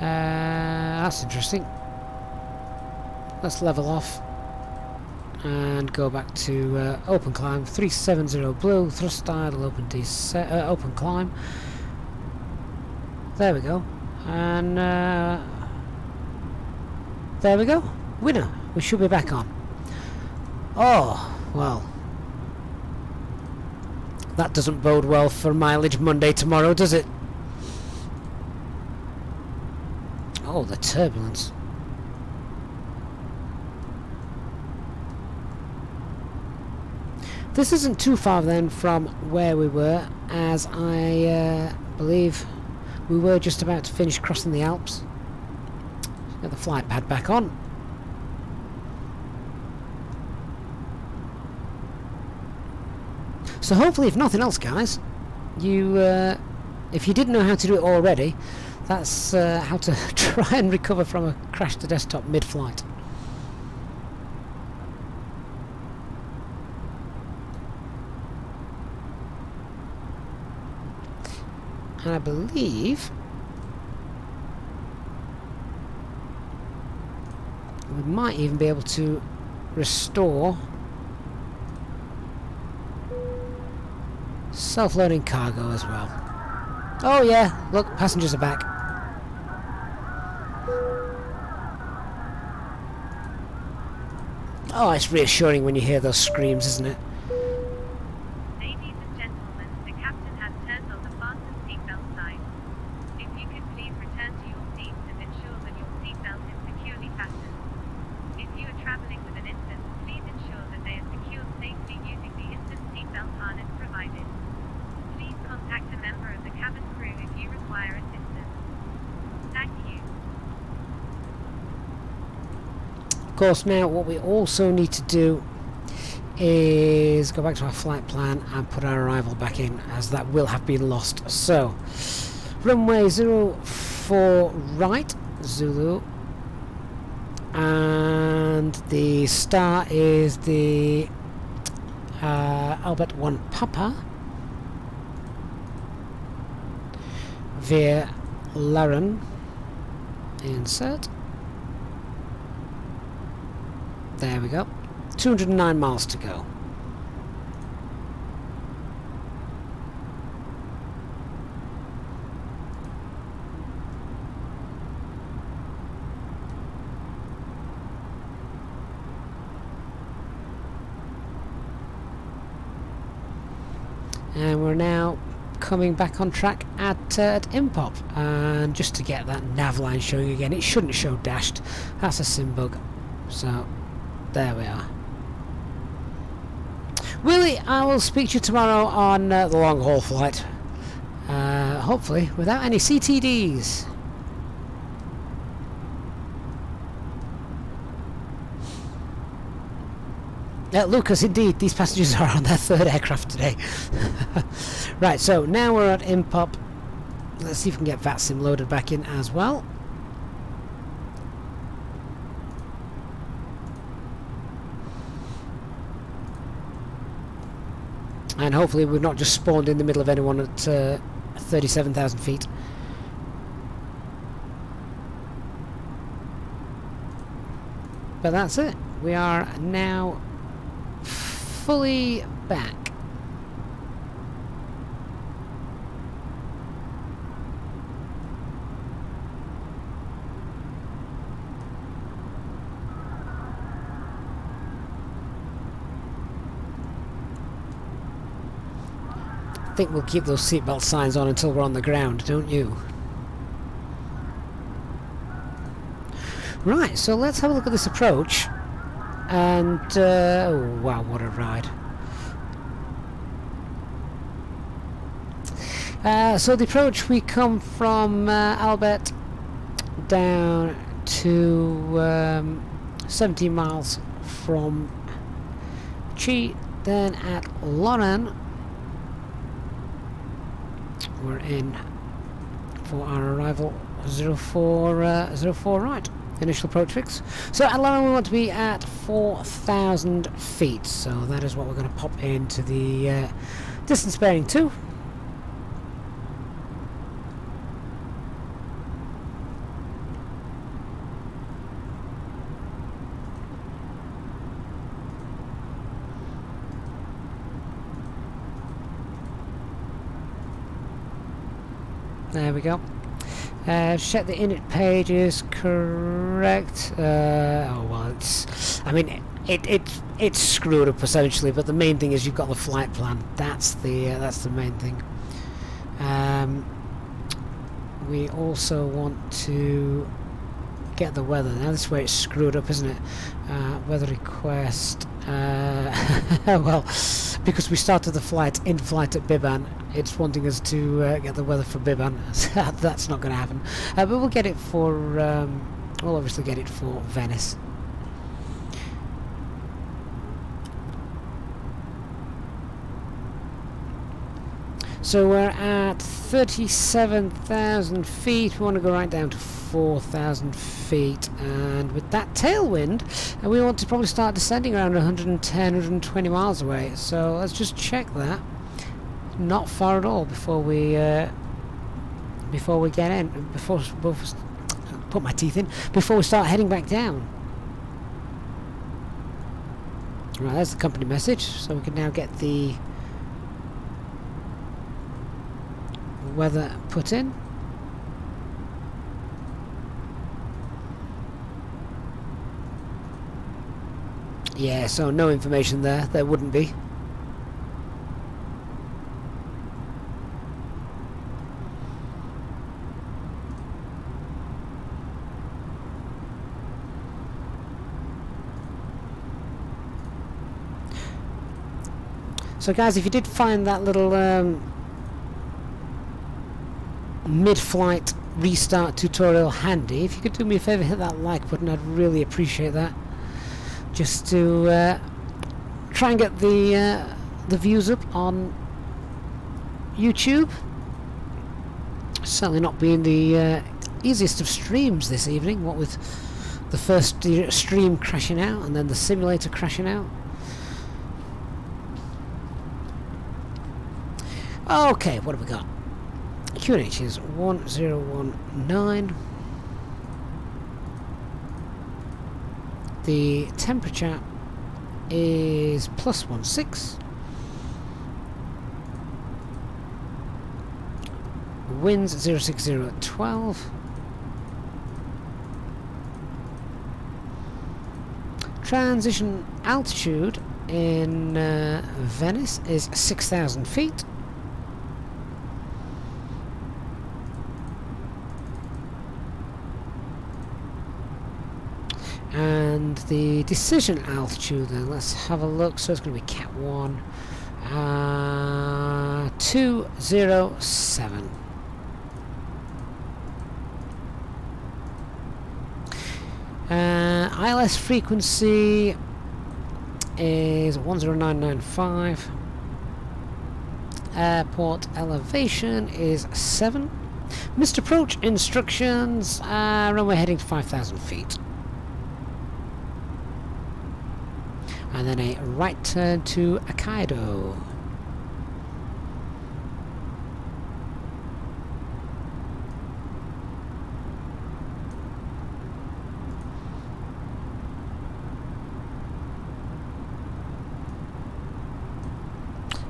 That's interesting. Let's level off and go back to open climb 370 blue, thrust idle, open open climb. There we go, and there we go, winner. We should be back on. Oh well, that doesn't bode well for mileage Monday tomorrow, does it? Oh, the turbulence. This isn't too far then from where we were, as I believe we were just about to finish crossing the Alps. Get the flight pad back on. So hopefully, if nothing else, guys, you if you didn't know how to do it already, that's how to try and recover from a crash to desktop mid-flight. And I believe we might even be able to restore self-loading cargo as well. Oh yeah, look, passengers are back. Oh, it's reassuring when you hear those screams, isn't it? Ladies and gentlemen, the captain has turned on the fasten seatbelt sign. If you could please return to your seats and ensure that your seatbelt is securely fastened. If you are traveling with an infant, please ensure that they are secured safely using the infant seatbelt harness provided. Please contact a member of the cabin crew if you require assistance. Thank you. Of course, now what we also need to do is go back to our flight plan and put our arrival back in, as that will have been lost. So, runway 04 right, Zulu, and the star is the Albert 1 Papa via Laren. Insert. There we go. 209 miles to go. And we're now coming back on track at Impop, and just to get that nav line showing again, it shouldn't show dashed. That's a sim bug. So there we are. Willie, I will speak to you tomorrow on the long haul flight, hopefully without any CTDs. Lucas, indeed, these passengers are on their third aircraft today. Right, so now we're at Impop. Let's see if we can get Vatsim loaded back in as well. And hopefully we've not just spawned in the middle of anyone at 37,000 feet. But that's it. We are now fully back. I think we'll keep those seatbelt signs on until we're on the ground, don't you? Right, so let's have a look at this approach. And, oh wow, what a ride. So the approach, we come from Albert down to 17 miles from Chi, then at Loren we're in for our arrival 04 right. Initial approach fix. So at Loren we want to be at 4,000 feet. So that is what we're going to pop into the distance bearing 2. There we go. Check the init page is correct. Oh well, it's. I mean, it's screwed up essentially, but the main thing is you've got the flight plan. That's the main thing. We also want to get the weather. Now this is where it's screwed up, isn't it? Weather request. Well, because we started the flight in flight at Biban, it's wanting us to get the weather for Biban. That's not going to happen. But we'll get it for. We'll obviously get it for Venice. So we're at 37,000 feet. We want to go right down to 4,000 feet, and with that tailwind, we want to probably start descending around 110, 120 miles away. So let's just check that. Not far at all before we get in. Before put my teeth in. Before we start heading back down. Right, that's the company message. So we can now get the weather put in. Yeah, so no information there. There wouldn't be. So guys, if you did find that little mid-flight restart tutorial handy, if you could do me a favour, hit that like button, I'd really appreciate that. Just to try and get the views up on YouTube. Certainly not being the easiest of streams this evening, what with the first stream crashing out and then the simulator crashing out. Okay, what have we got? QNH is 1019. The temperature is +16. Winds 060 at 12. Transition altitude in Venice is 6,000 feet. And the decision altitude then, let's have a look. So it's going to be Cat 1, 207. ILS frequency is 10995. Airport elevation is 7. Missed approach instructions, runway heading to 5,000 feet. And then a right turn to Hokkaido.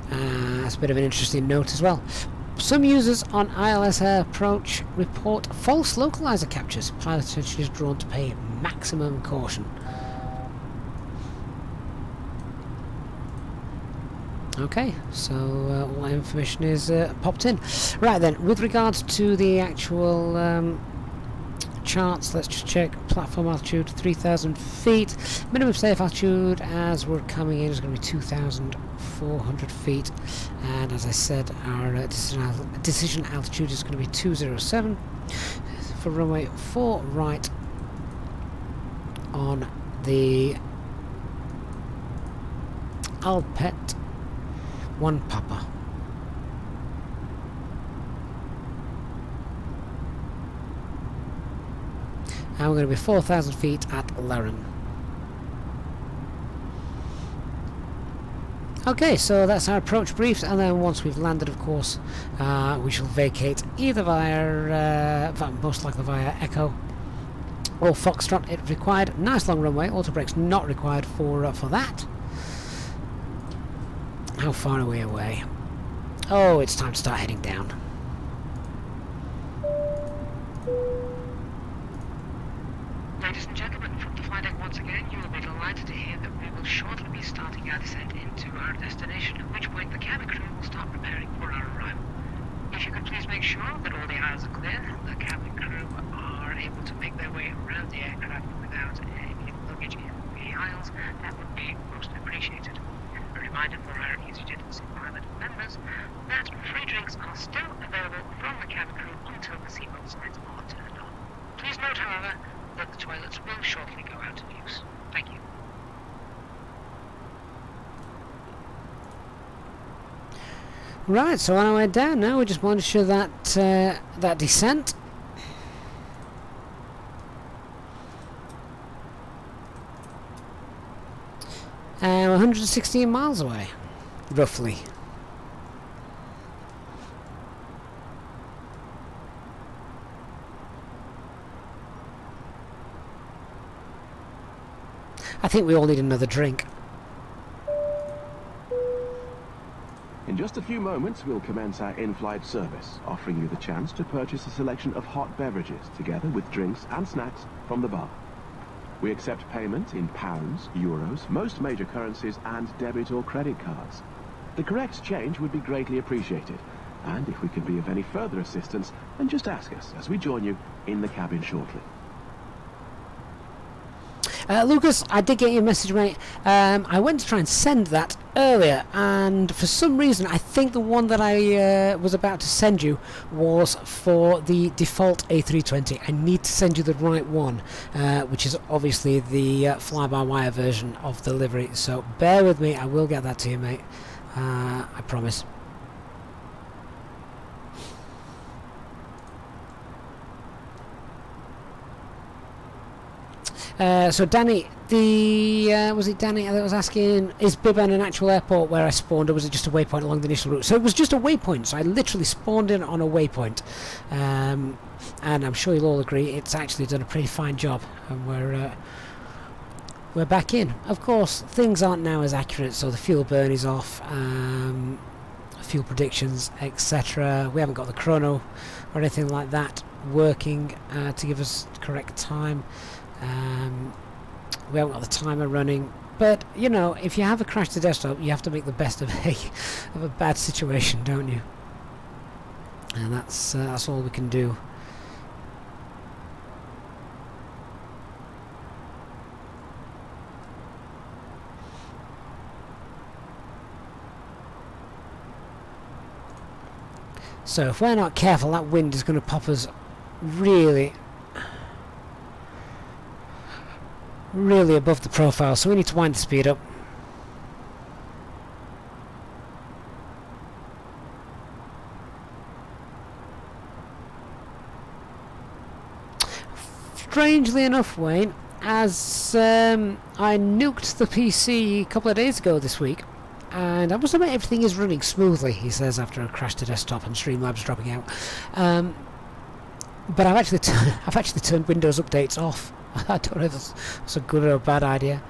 That's a bit of an interesting note as well. Some users on ILS approach report false localizer captures. Pilot attention is drawn to pay maximum caution. Okay, so all that information is popped in. Right then, with regards to the actual charts, let's just check. Platform altitude 3,000 feet. Minimum safe altitude as we're coming in is going to be 2,400 feet. And as I said, our decision altitude is going to be 207 for runway 4 right on the Alpet 1 Papa. And we're going to be 4,000 feet at Laren. Okay, so that's our approach briefs, and then once we've landed, of course, we shall vacate either via, most likely via Echo or Foxtrot if required. Nice long runway, auto brakes not required for that. How far are we away? Oh, it's time to start heading down. Ladies and gentlemen, from the flight deck once again, you will be delighted to hear that we will shortly be starting our descent into our destination, at which point the cabin crew will start preparing for our arrival. If you could please make sure that all the aisles are clear, the cabin crew are able to make their way around the aircraft without any luggage in the aisles, that would be most appreciated. A reminder for our Easyjetsimpilot members that free drinks are still available from the cabin crew until the seatbelt signs are turned on. Please note, however, that the toilets will shortly go out of use. Thank you. Right, so on our way down now, we just monitor that that descent. And we're 116 miles away, roughly. I think we all need another drink. In just a few moments, we'll commence our in-flight service, offering you the chance to purchase a selection of hot beverages, together with drinks and snacks from the bar. We accept payment in pounds, euros, most major currencies, and debit or credit cards. The correct change would be greatly appreciated, and if we can be of any further assistance, then just ask us as we join you in the cabin shortly. Lucas, I did get your message, mate. I went to try and send that earlier, and for some reason I think the one that I was about to send you was for the default A320. I need to send you the right one, which is obviously the fly-by-wire version of the livery, so bear with me. I will get that to you, mate. I promise. So Danny, was it Danny that was asking, is Biban an actual airport where I spawned, or was it just a waypoint along the initial route? So it was just a waypoint, so I literally spawned in on a waypoint, and I'm sure you'll all agree it's actually done a pretty fine job, and we're back in. Of course, things aren't now as accurate, so the fuel burn is off, fuel predictions, etc. We haven't got the chrono or anything like that working to give us correct time. We haven't got the timer running, but you know, if you have a crash to desktop, you have to make the best of a bad situation, don't you? And that's all we can do. So if we're not careful, that wind is going to pop us really above the profile, so we need to wind the speed up. Strangely enough, Wayne, as I nuked the PC a couple of days ago this week, and I must admit everything is running smoothly, he says, after a crash to desktop and Streamlabs dropping out. But I've actually turned Windows updates off. I don't know if that's a good or a bad idea.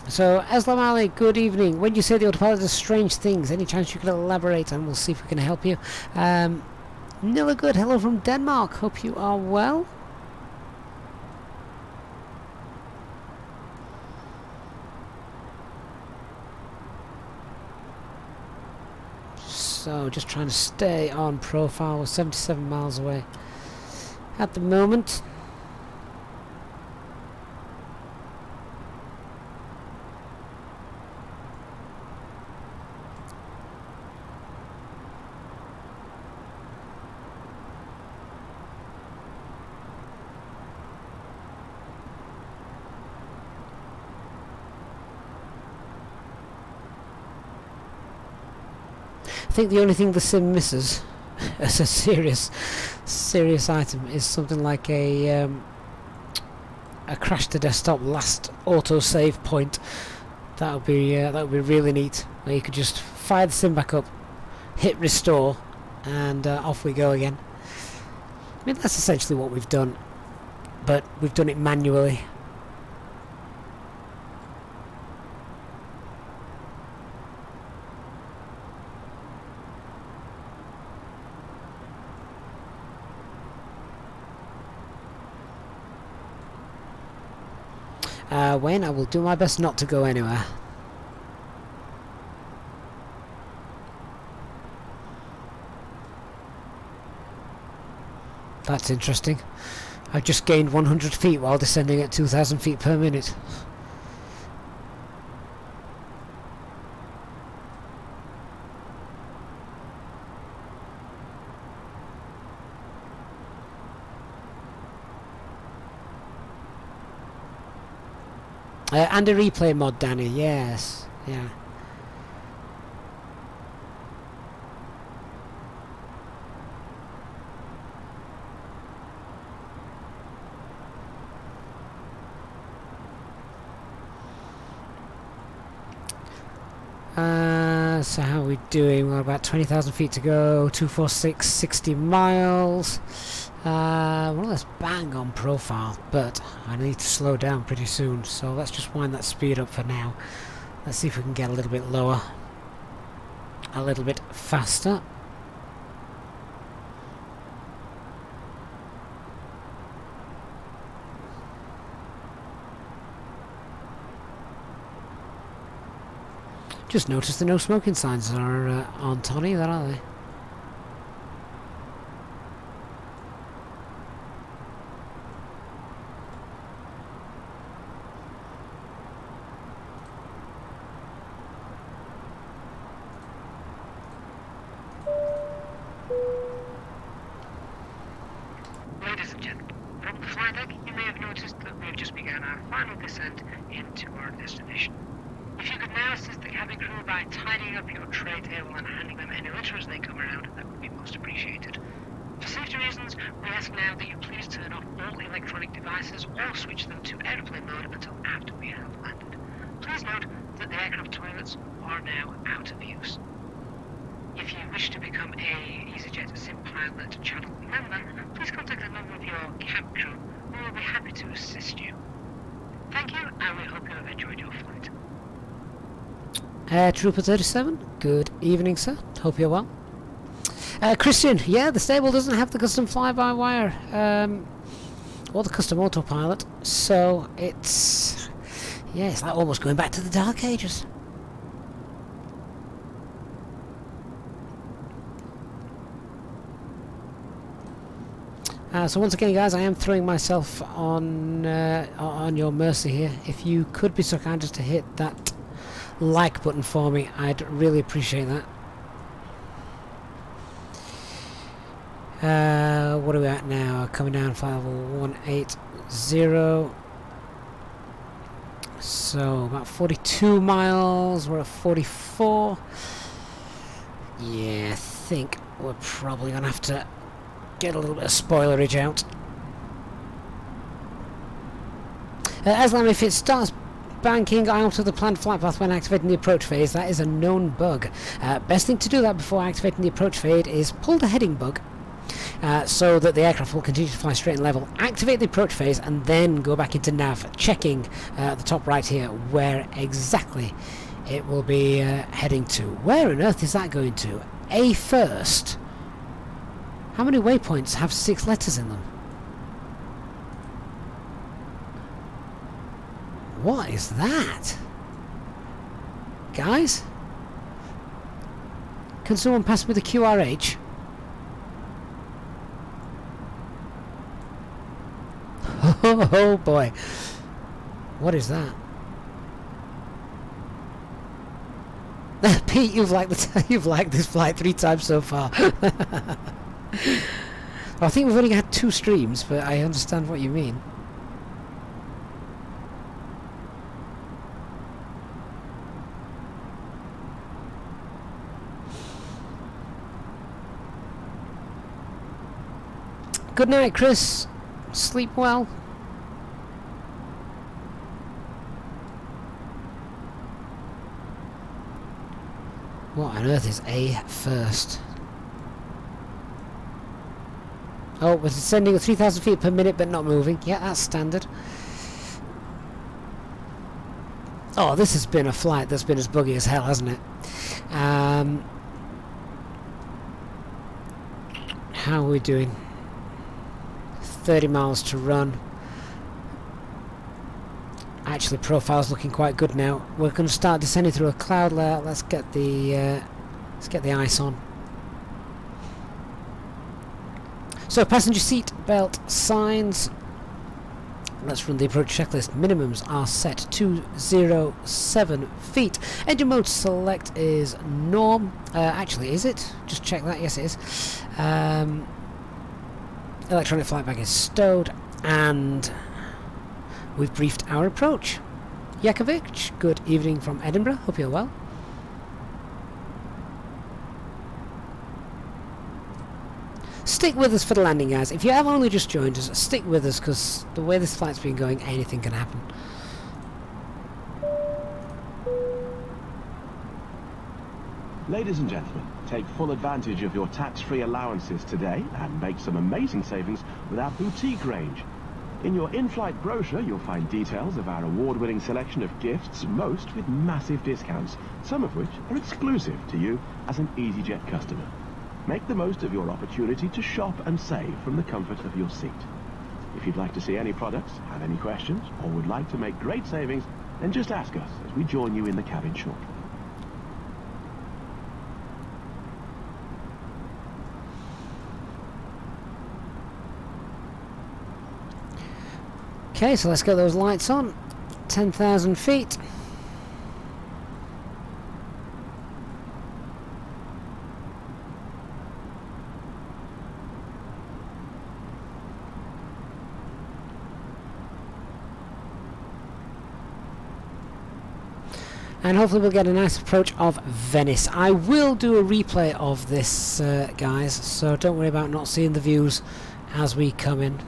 So, Aslam Ali, good evening. When you say the autopilot does strange things, any chance you could elaborate, and we'll see if we can help you. Nilla Good, hello from Denmark. Hope you are well. So, just trying to stay on profile. We're 77 miles away at the moment. I think the only thing the sim misses as a serious item is something like a crash to desktop last autosave point. That would be really neat, where you could just fire the sim back up, hit restore, and off we go again. I mean, that's essentially what we've done, but we've done it manually. Wayne, I will do my best not to go anywhere. That's interesting. I've just gained 100 feet while descending at 2,000 feet per minute. And a replay mod, Danny. Yes. Yeah. So how are we doing? Well, about 20,000 feet to go. 246, 60 miles. Well, let's bang on profile, but I need to slow down pretty soon, so let's just wind that speed up for now. Let's see if we can get a little bit lower, a little bit faster. Just noticed the no smoking signs are on Tony, that are they? Ladies and gentlemen, from the flight deck, you may have noticed that we have just begun our final descent into our destination. If you could now assist the cabin crew by tidying up your tray table and handing them any litter as they come around, that would be most appreciated. For safety reasons, we ask now that you please turn off all electronic devices or switch them to airplane mode until after we have landed. Please note that the aircraft toilets are now out of use. If you wish to become a Easyjetsimpilot channel member, please contact a member of your cabin crew who will be happy to assist you. Thank you, and we hope you have enjoyed your flight. Trooper 37, good evening, sir. Hope you're well. Christian, yeah, the stable doesn't have the custom fly-by-wire or the custom autopilot, so it's like almost going back to the dark ages. So once again, guys, I am throwing myself on your mercy here. If you could be so kind as to hit that like button for me, I'd really appreciate that. What are we at now? Coming down 5180. So about 42 miles. We're at 44. Yeah, I think we're probably gonna have to get a little bit of spoilerage out. Aslam, if it starts banking out of the planned flight path when activating the approach phase, that is a known bug. Best thing to do that before activating the approach phase is pull the heading bug so that the aircraft will continue to fly straight and level. Activate the approach phase and then go back into nav, checking the top right here where exactly it will be heading to. Where on earth is that going to? A first. How many waypoints have 6 letters in them? What is that? Guys? Can someone pass me the QRH? Oh boy. What is that? Pete, you've liked this flight 3 times so far. I think we've only had 2 streams, but I understand what you mean. Good night, Chris. Sleep well. What on earth is A first? Oh, we're descending at 3,000 feet per minute but not moving. Yeah, that's standard. Oh, this has been a flight that's been as buggy as hell, hasn't it? How are we doing? 30 miles to run. Actually, profile's looking quite good now. We're going to start descending through a cloud layer. Let's get the ice on. So, passenger seat belt signs. Let's run the approach checklist. Minimums are set 207 feet. Engine mode select is norm. Actually, is it? Just check that. Yes, it is. Electronic flight bag is stowed, and we've briefed our approach. Yakovic, good evening from Edinburgh. Hope you're well. Stick with us for the landing, guys. If you have only just joined us, stick with us, because the way this flight's been going, anything can happen. Ladies and gentlemen, take full advantage of your tax-free allowances today and make some amazing savings with our boutique range. In your in-flight brochure, you'll find details of our award-winning selection of gifts, most with massive discounts, some of which are exclusive to you as an Easyjet customer. Make the most of your opportunity to shop and save from the comfort of your seat. If you'd like to see any products, have any questions, or would like to make great savings, then just ask us as we join you in the cabin shortly. Okay, so let's get those lights on. 10,000 feet. And hopefully we'll get a nice approach of Venice. I will do a replay of this, guys, so don't worry about not seeing the views as we come in.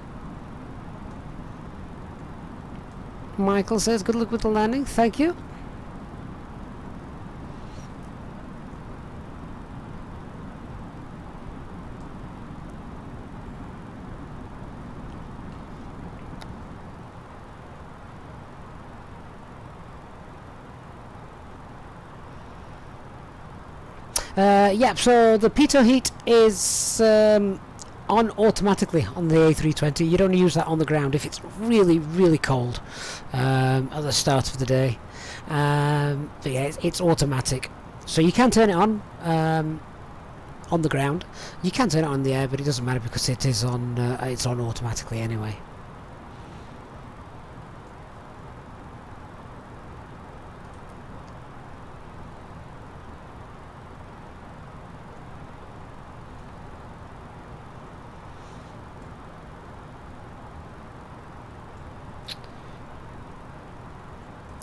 Michael says good luck with the landing. Thank you. Yep, so the pitot heat is on automatically on the A320. You don't use that on the ground if it's really, really cold at the start of the day. But yeah, it's automatic. So you can turn it on the ground. You can turn it on in the air, but it doesn't matter because it is on. It's on automatically anyway.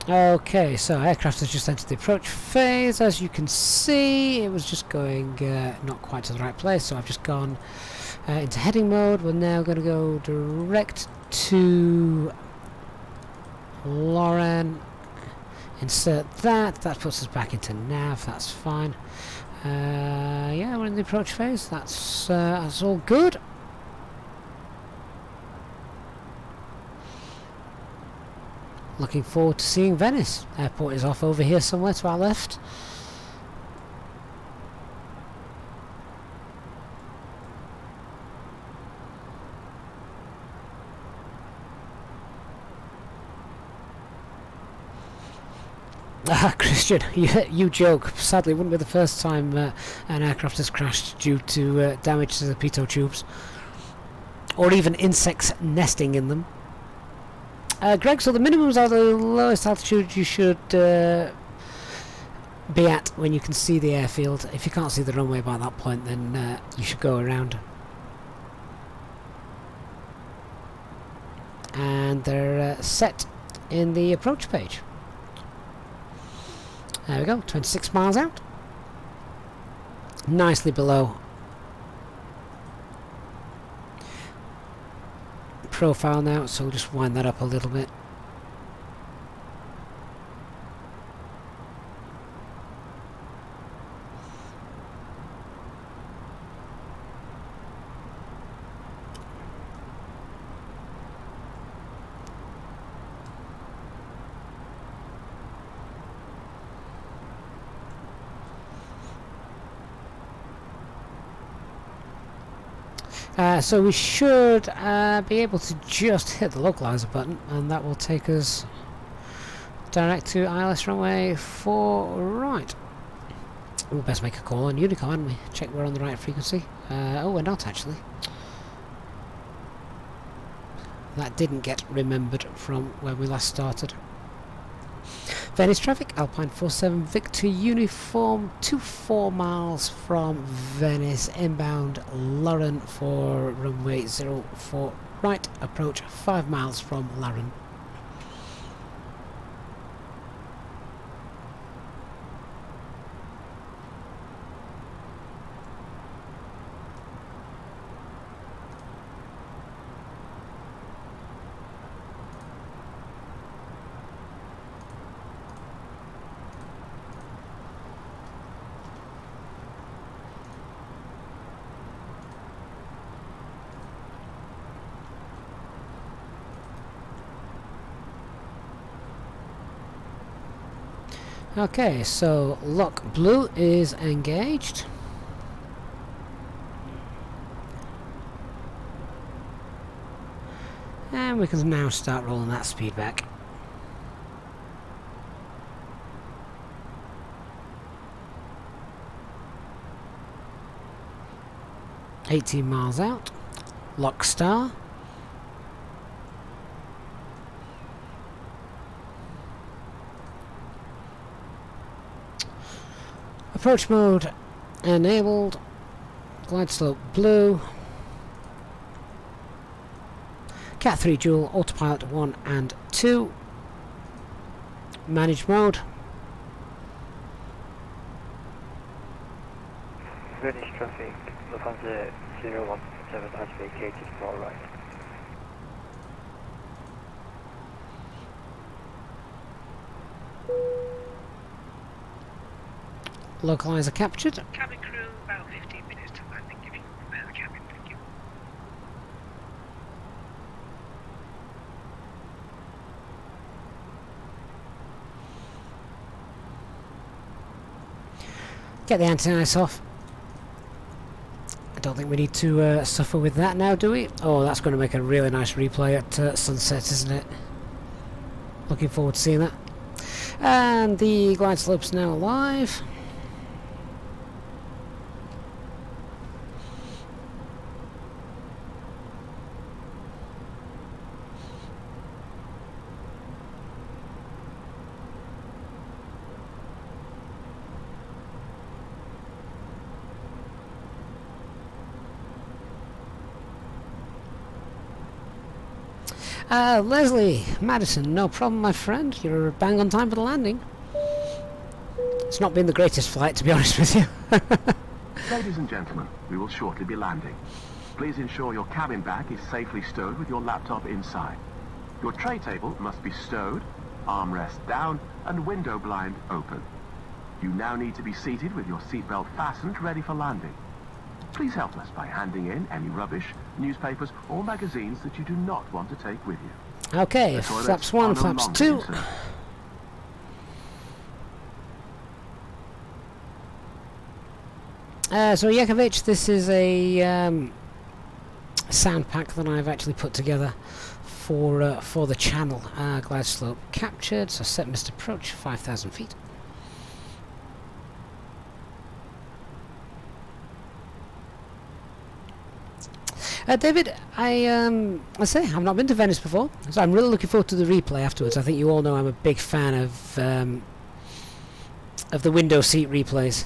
Okay, so aircraft has just entered the approach phase. As you can see, it was just going not quite to the right place, so I've just gone into heading mode. We're now going to go direct to Lauren. Insert that. That puts us back into nav. That's fine. Yeah, we're in the approach phase. That's all good. Looking forward to seeing Venice. Airport is off over here somewhere to our left. Ah, Christian, you joke. Sadly, it wouldn't be the first time an aircraft has crashed due to damage to the pitot tubes. Or even insects nesting in them. Greg, so the minimums are the lowest altitude you should be at when you can see the airfield. If you can't see the runway by that point, then you should go around. And they're set in the approach page. There we go, 26 miles out. Nicely below profile now, so we'll just wind that up a little bit. So we should be able to just hit the localizer button, and that will take us direct to ILS runway 4 right. We'll best make a call on Unicom, hadn't we? Check we're on the right frequency. Oh, we're not actually. That didn't get remembered from when we last started. Venice traffic, Alpine 47 Victor Uniform, 24 miles from Venice, inbound Lauren for runway 04 right, approach 5 miles from Lauren. Okay, so lock blue is engaged. And we can now start rolling that speed back. $18 miles out. Lock star. Approach mode enabled. Glide slope blue. Cat 3 dual, autopilot 1 and 2. Manage mode. Venice traffic, Lufthansa 017 has vacated for right. Localizer captured. Cabin crew, about 15 minutes to landing. If you can prepare the cabin, thank you. Get the anti-ice off. I don't think we need to suffer with that now, do we? Oh, that's going to make a really nice replay at sunset, isn't it? Looking forward to seeing that. And the glide slope's now alive. Leslie Madison, no problem, my friend. You're bang on time for the landing. It's not been the greatest flight, to be honest with you. Ladies and gentlemen, we will shortly be landing. Please ensure your cabin bag is safely stowed with your laptop inside. Your tray table must be stowed, armrest down, and window blind open. You now need to be seated with your seatbelt fastened, ready for landing. Please help us by handing in any rubbish, newspapers, or magazines that you do not want to take with you. Okay, The toilets flaps are 1, no flaps longer 2. in service. So Yakovich, this is a sound pack that I've actually put together for the channel. Glide slope captured, so set missed approach 5,000 feet. David, I say I've not been to Venice before, so I'm really looking forward to the replay afterwards. I think you all know I'm a big fan of the window seat replays.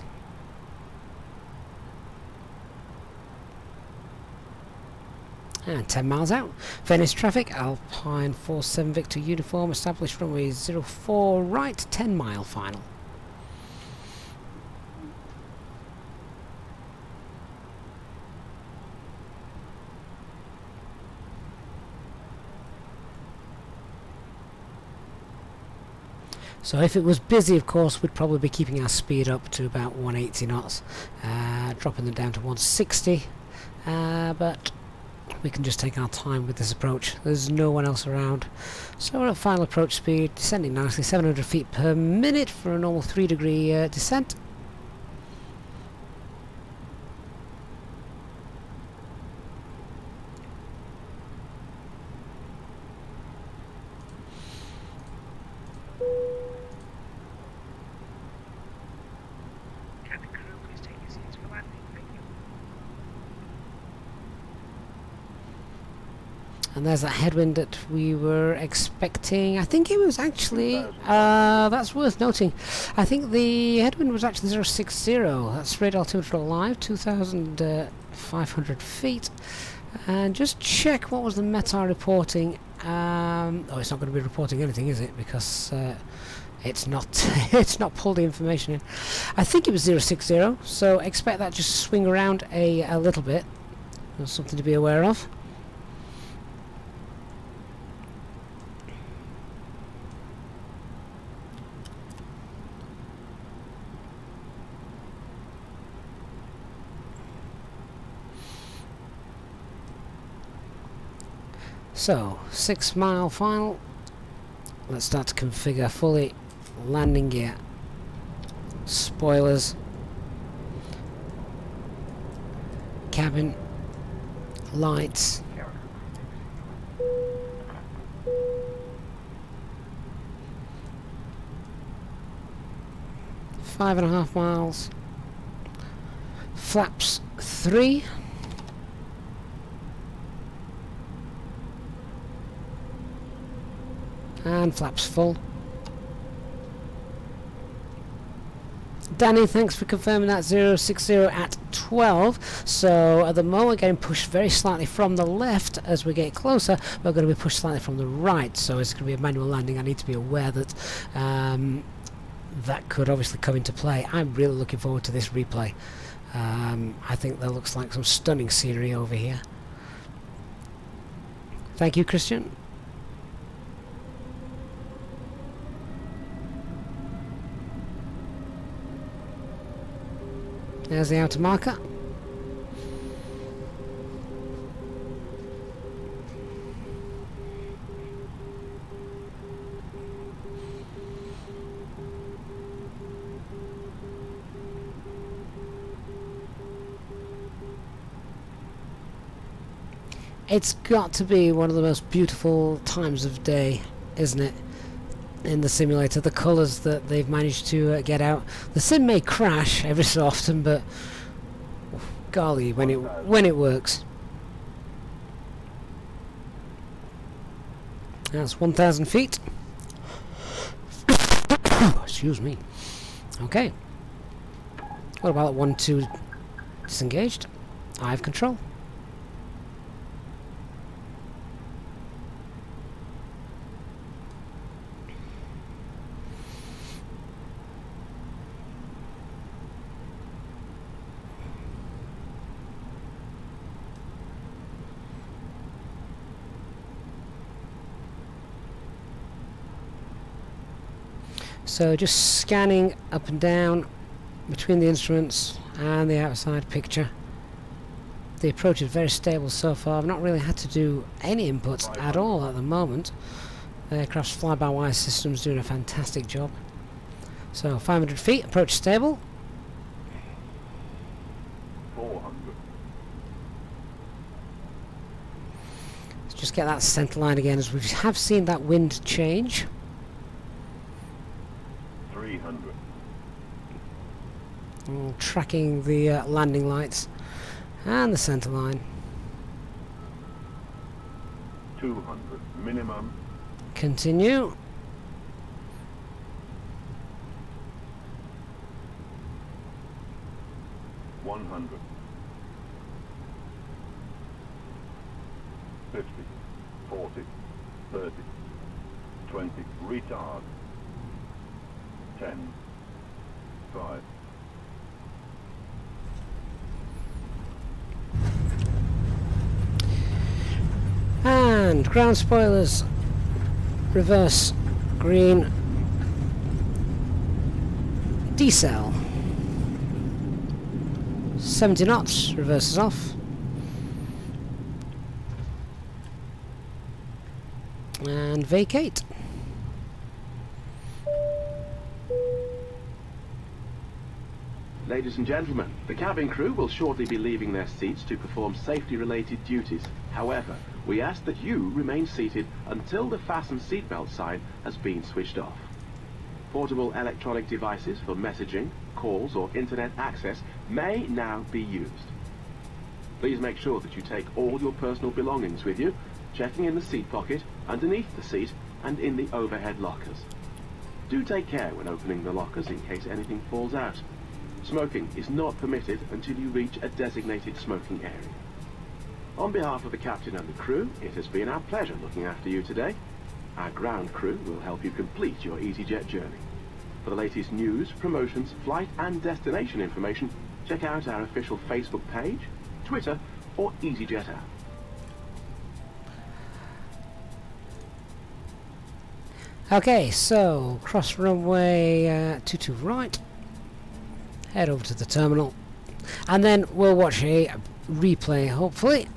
And 10 miles out. Venice traffic, Alpine 47 Victor uniform, established runway 04 right, 10 mile final. So if it was busy, of course, we'd probably be keeping our speed up to about 180 knots, dropping them down to 160, but we can just take our time with this approach. There's no one else around. So we're at final approach speed, descending nicely, 700 feet per minute for a normal 3-degree descent. Cabin crew, please take your seats for landing, thank you. And there's that headwind that we were expecting. I think it was actually, that's worth noting, I think the headwind was actually 060. That's radar altimeter alive, 2,500 feet. And just check what was the METAR reporting. Oh, it's not going to be reporting anything, is it? Because it's not it's not pulled the information in. I think it was 060, so expect that just to swing around a little bit. That's something to be aware of. So, 6 mile final. Let's start to configure fully landing gear spoilers, cabin lights. 5.5 miles. Flaps 3. And flaps full. Danny, thanks for confirming that. 060 at 12. So at the moment we're getting pushed very slightly from the left. As we get closer, we're going to be pushed slightly from the right. So it's going to be a manual landing. I need to be aware that that could obviously come into play. I'm really looking forward to this replay. I think that looks like some stunning scenery over here. Thank you, Christian. There's the outer marker. It's got to be one of the most beautiful times of day, isn't it? In the simulator, the colours that they've managed to get out. The sim may crash every so often, but golly, when it works. That's 1,000 feet. Excuse me. Okay. What about 1-2 disengaged? I have control. So just scanning up and down between the instruments and the outside picture. The approach is very stable so far. I've not really had to do any inputs at all at the moment. The aircraft's fly-by-wire system's doing a fantastic job. So 500 feet, approach stable. 400. Let's just get that centre line again, as we have seen that wind change. 300. Tracking the landing lights and the centre line. 200 minimum. Continue. 100. 50. 40. 30. 20. Retard. 10. 5. And ground spoilers. Reverse. Green. Decel. 70 knots. Reverses off. And vacate. Ladies and gentlemen, the cabin crew will shortly be leaving their seats to perform safety-related duties. However, we ask that you remain seated until the fasten seatbelt sign has been switched off. Portable electronic devices for messaging, calls or internet access may now be used. Please make sure that you take all your personal belongings with you, checking in the seat pocket, underneath the seat and in the overhead lockers. Do take care when opening the lockers in case anything falls out. Smoking is not permitted until you reach a designated smoking area. On behalf of the captain and the crew, it has been our pleasure looking after you today. Our ground crew will help you complete your Easyjet journey. For the latest news, promotions, flight and destination information, check out our official Facebook page, Twitter or Easyjet app. Okay, so cross runway 22 right. Head over to the terminal, and then we'll watch a replay, hopefully.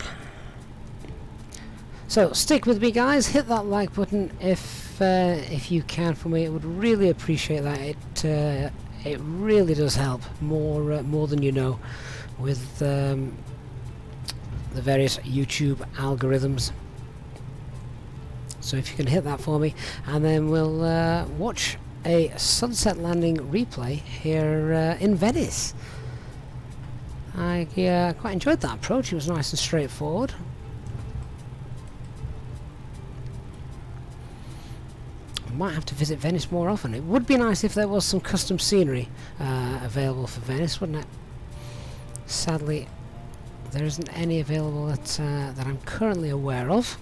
So stick with me, guys. Hit that like button if you can for me. It would really appreciate that. It really does help, more than you know, with the various YouTube algorithms. So if you can hit that for me, and then we'll watch a sunset landing replay here in Venice. I quite enjoyed that approach. It was nice and straightforward. Might have to visit Venice more often. It would be nice if there was some custom scenery available for Venice, wouldn't it? Sadly, there isn't any available that I'm currently aware of.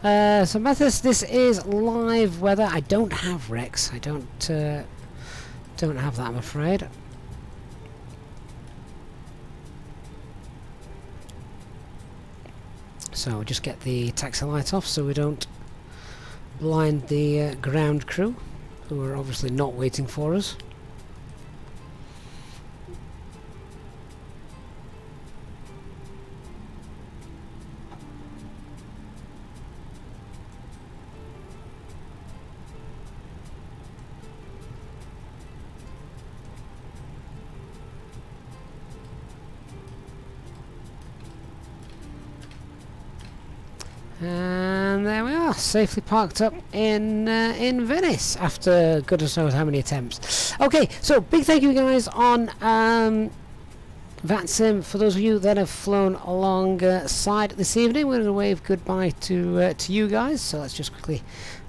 So Mathis, this is live weather. I don't have Rex. I don't have that, I'm afraid. So we'll just get the taxi light off so we don't blind the ground crew, who are obviously not waiting for us. And there we are, safely parked up in Venice after goodness knows how many attempts. Okay, so big thank you guys on Vatsim for those of you that have flown alongside this evening. We're going to wave goodbye to you guys. So let's just quickly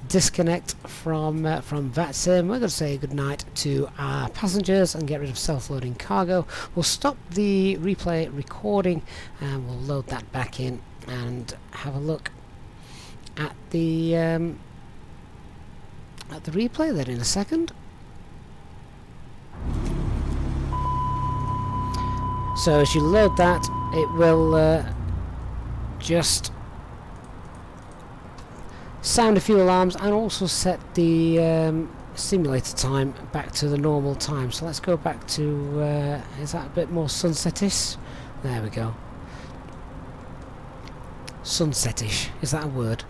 disconnect from Vatsim. We're going to say goodnight to our passengers and get rid of self-loading cargo. We'll stop the replay recording and we'll load that back in and have a look at the replay then in a second. So as you load that, it will just sound a few alarms and also set the simulator time back to the normal time. So let's go back to is that a bit more sunsetish? There we go. Sunsetish, is that a word?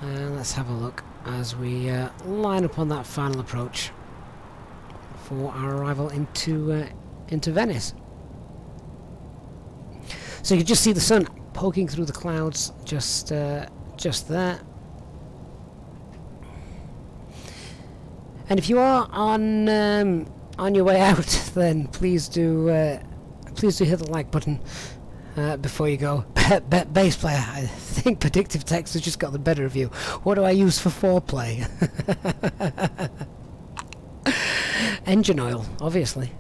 Let's have a look as we line up on that final approach for our arrival into Venice. So you can just see the sun poking through the clouds just there. And if you are on your way out, then please do hit the like button before you go. Bass player, I think predictive text has just got the better of you. What do I use for foreplay? Engine oil, obviously.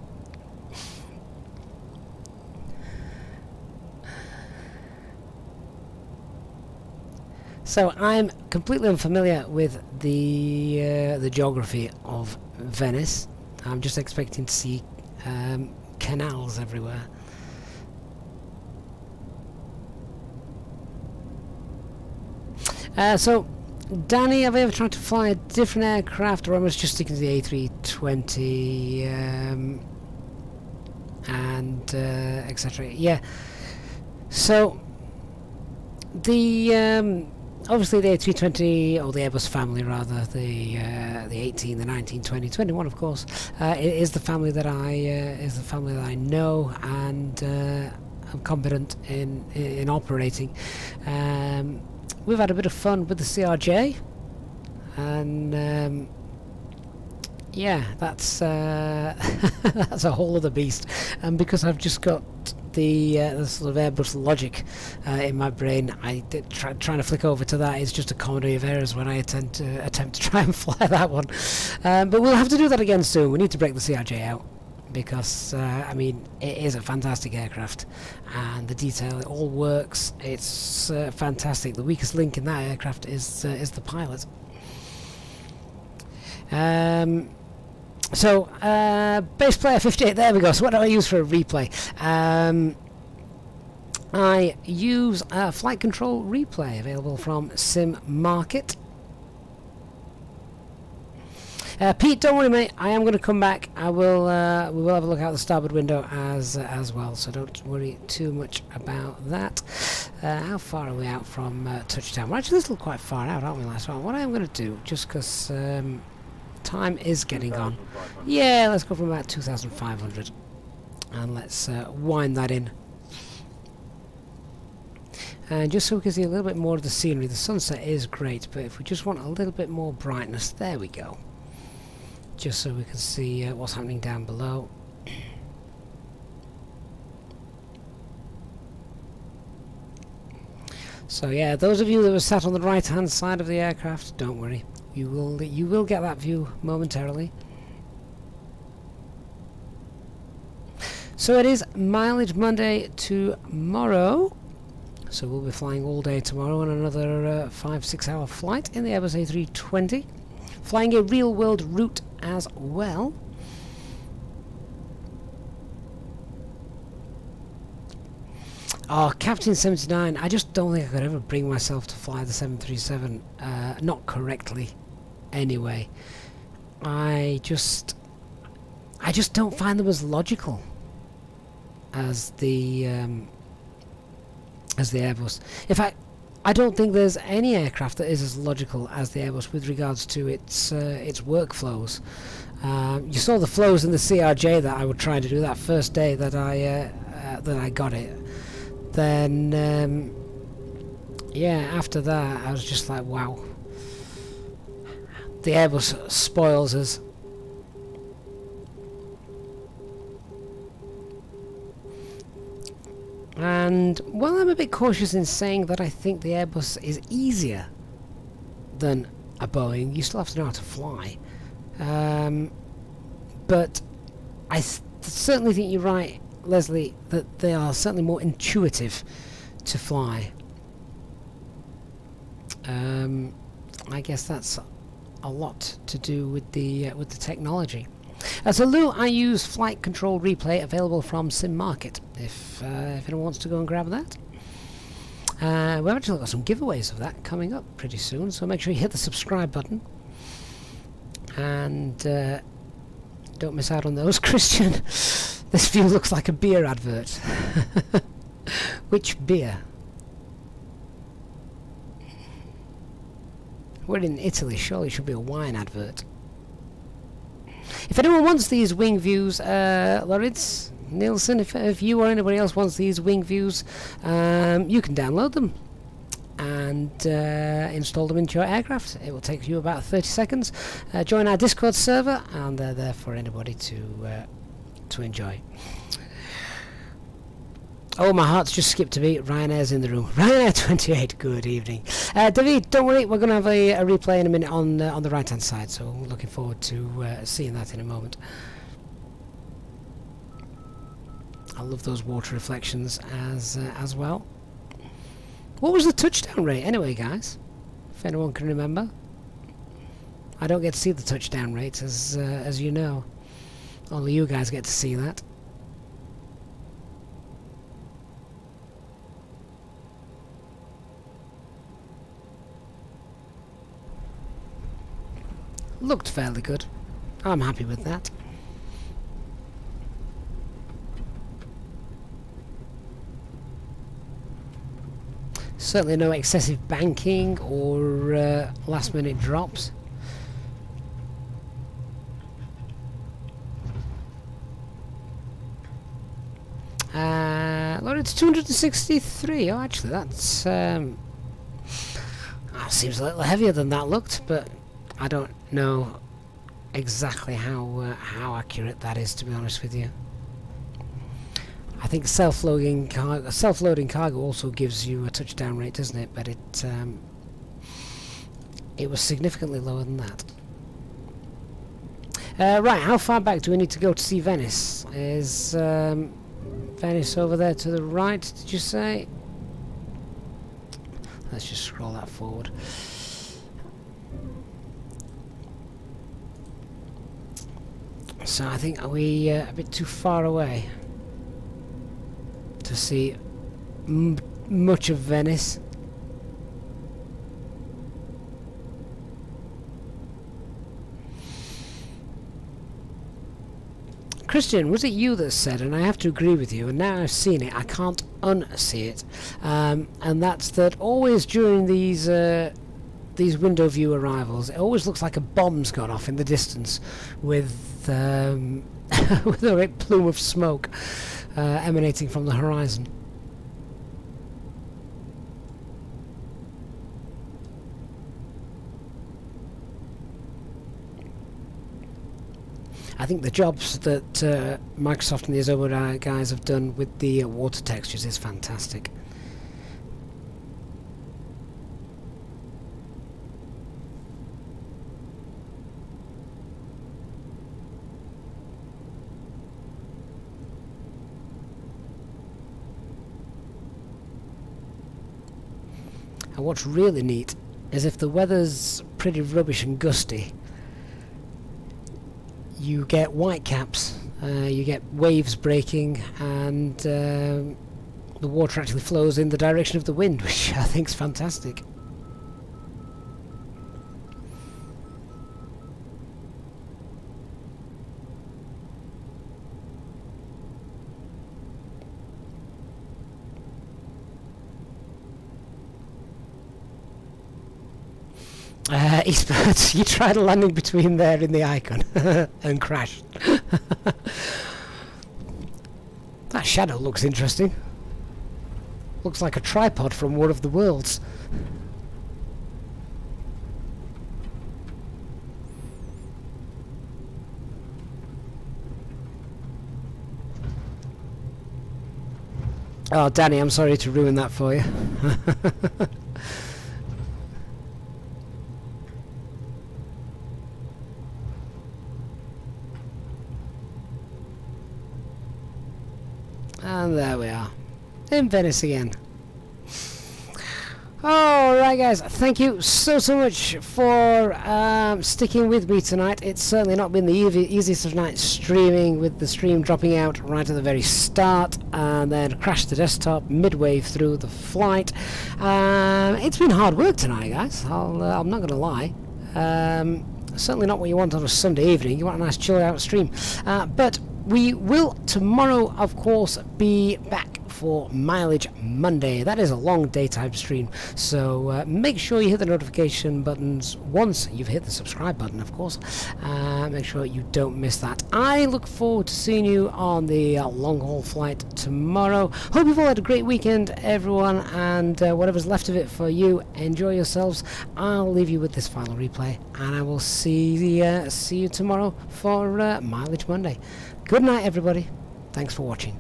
So I'm completely unfamiliar with the geography of Venice. I'm just expecting to see canals everywhere. So, Danny, have I ever tried to fly a different aircraft, or am I just sticking to the A320 and etc.? Yeah. So, the obviously the A320, or the Airbus family rather, the 18, the 19, 20, 21, of course, is the family that I know and I'm competent in operating. We've had a bit of fun with the CRJ, and yeah, that's that's a whole other beast. And because I've just got the sort of Airbus logic in my brain, I did trying to flick over to that is just a comedy of errors when I attempt to try and fly that one. But we'll have to do that again soon. We need to break the CRJ out, because I mean, it is a fantastic aircraft, and the detail, it all works. It's fantastic. The weakest link in that aircraft is the pilot. So base player 58, there we go. So what do I use for a replay? I use a flight control replay available from Sim Market. Pete, don't worry, mate. I am going to come back. I will. We will have a look out the starboard window as well. So don't worry too much about that. How far are we out from touchdown? We're actually still quite far out, aren't we? Last one. What I am going to do, just because time is getting on. Yeah, let's go from about 2,500. And let's wind that in. And just so we can see a little bit more of the scenery, the sunset is great, but if we just want a little bit more brightness, there we go. Just so we can see what's happening down below. So yeah, those of you that were sat on the right hand side of the aircraft, don't worry, you will get that view momentarily. So it is Mileage Monday tomorrow, so we'll be flying all day tomorrow on another 5-6 hour flight in the Airbus A320, flying a real world route as well. Oh, Captain 79, I just don't think I could ever bring myself to fly the 737, not correctly anyway. I just don't find them as logical as the Airbus. In fact, I don't think there's any aircraft that is as logical as the Airbus with regards to its workflows. You saw the flows in the CRJ that I would try to do that first day that I got it. Then yeah, after that I was just like, wow, the Airbus spoils us. And while I'm a bit cautious in saying that I think the Airbus is easier than a Boeing, you still have to know how to fly. But I certainly think you're right, Leslie, that they are certainly more intuitive to fly. I guess that's a lot to do with the technology. So Lou, I use flight control replay available from Sim Market. If anyone wants to go and grab that. We've actually got some giveaways of that coming up pretty soon, so make sure you hit the subscribe button. And don't miss out on those. Christian, this view looks like a beer advert. Which beer? We're in Italy, surely it should be a wine advert. If anyone wants these wing views, Loritz, Nielsen, if you or anybody else wants these wing views, you can download them and install them into your aircraft. It will take you about 30 seconds. Join our Discord server, and they're there for anybody to enjoy. Oh, my heart's just skipped a beat. Ryanair's in the room. Ryanair 28, good evening. David, don't worry, we're going to have a replay in a minute on the right-hand side, so we're looking forward to seeing that in a moment. I love those water reflections as well. What was the touchdown rate anyway, guys? If anyone can remember. I don't get to see the touchdown rate, as you know. Only you guys get to see that. Looked fairly good. I'm happy with that. Certainly no excessive banking or last minute drops. Well, it's 263. Oh, actually, that's seems a little heavier than that looked, but I don't know exactly how accurate that is, to be honest with you. I think self-loading cargo also gives you a touchdown rate, doesn't it? But it was significantly lower than that. Right, how far back do we need to go to see Venice? Is Venice over there to the right, did you say? Let's just scroll that forward. So I think, are we a bit too far away to see much of Venice? Christian, was it you that said, and I have to agree with you, and now I've seen it, I can't unsee it, and that's that always during these these window view arrivals, it always looks like a bomb's gone off in the distance with with a great plume of smoke emanating from the horizon. I think the jobs that Microsoft and the Adobe guys have done with the water textures is fantastic. And what's really neat is if the weather's pretty rubbish and gusty, you get white caps, you get waves breaking, and the water actually flows in the direction of the wind, which I think is fantastic. Eastbourne, you tried a landing between there in the icon and crashed. That shadow looks interesting. Looks like a tripod from War of the Worlds. Oh, Danny, I'm sorry to ruin that for you. And there we are, in Venice again. Alright guys, thank you so much for sticking with me tonight. It's certainly not been the easiest of nights streaming, with the stream dropping out right at the very start and then crashed the desktop midway through the flight. It's been hard work tonight, guys, I'm not going to lie. Certainly not what you want on a Sunday evening. You want a nice chilled out stream. But we will tomorrow, of course, be back for Mileage Monday. That is a long daytime stream, so make sure you hit the notification buttons once you've hit the subscribe button, of course. Make sure you don't miss that. I look forward to seeing you on the long haul flight tomorrow. Hope you've all had a great weekend, everyone, and whatever's left of it for you, enjoy yourselves. I'll leave you with this final replay, and I will see you tomorrow for Mileage Monday. Good night, everybody. Thanks for watching.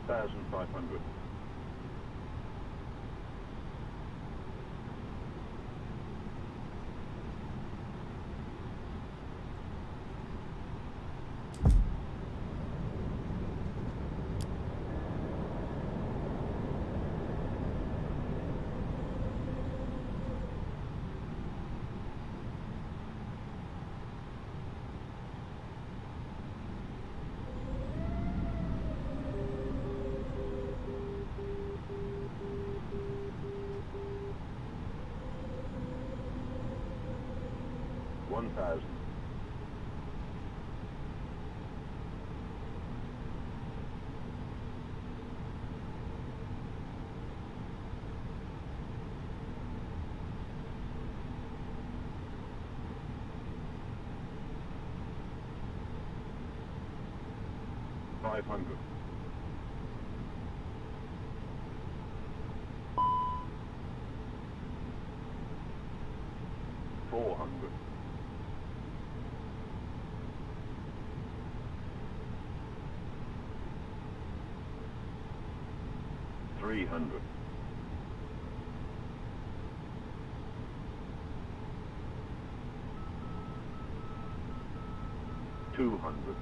$2,500. $1,000. $500. 400. 300. 200.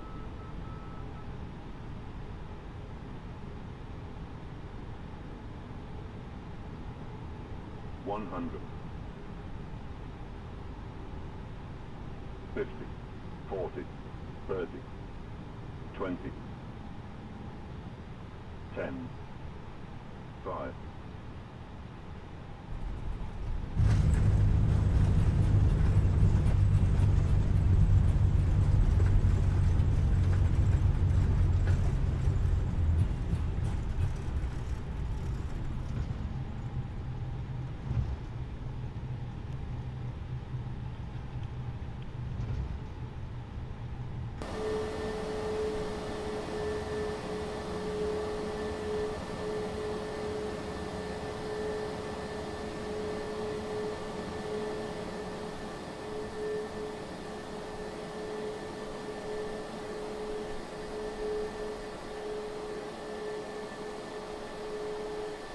100. 50. 40. 30. 20. 10.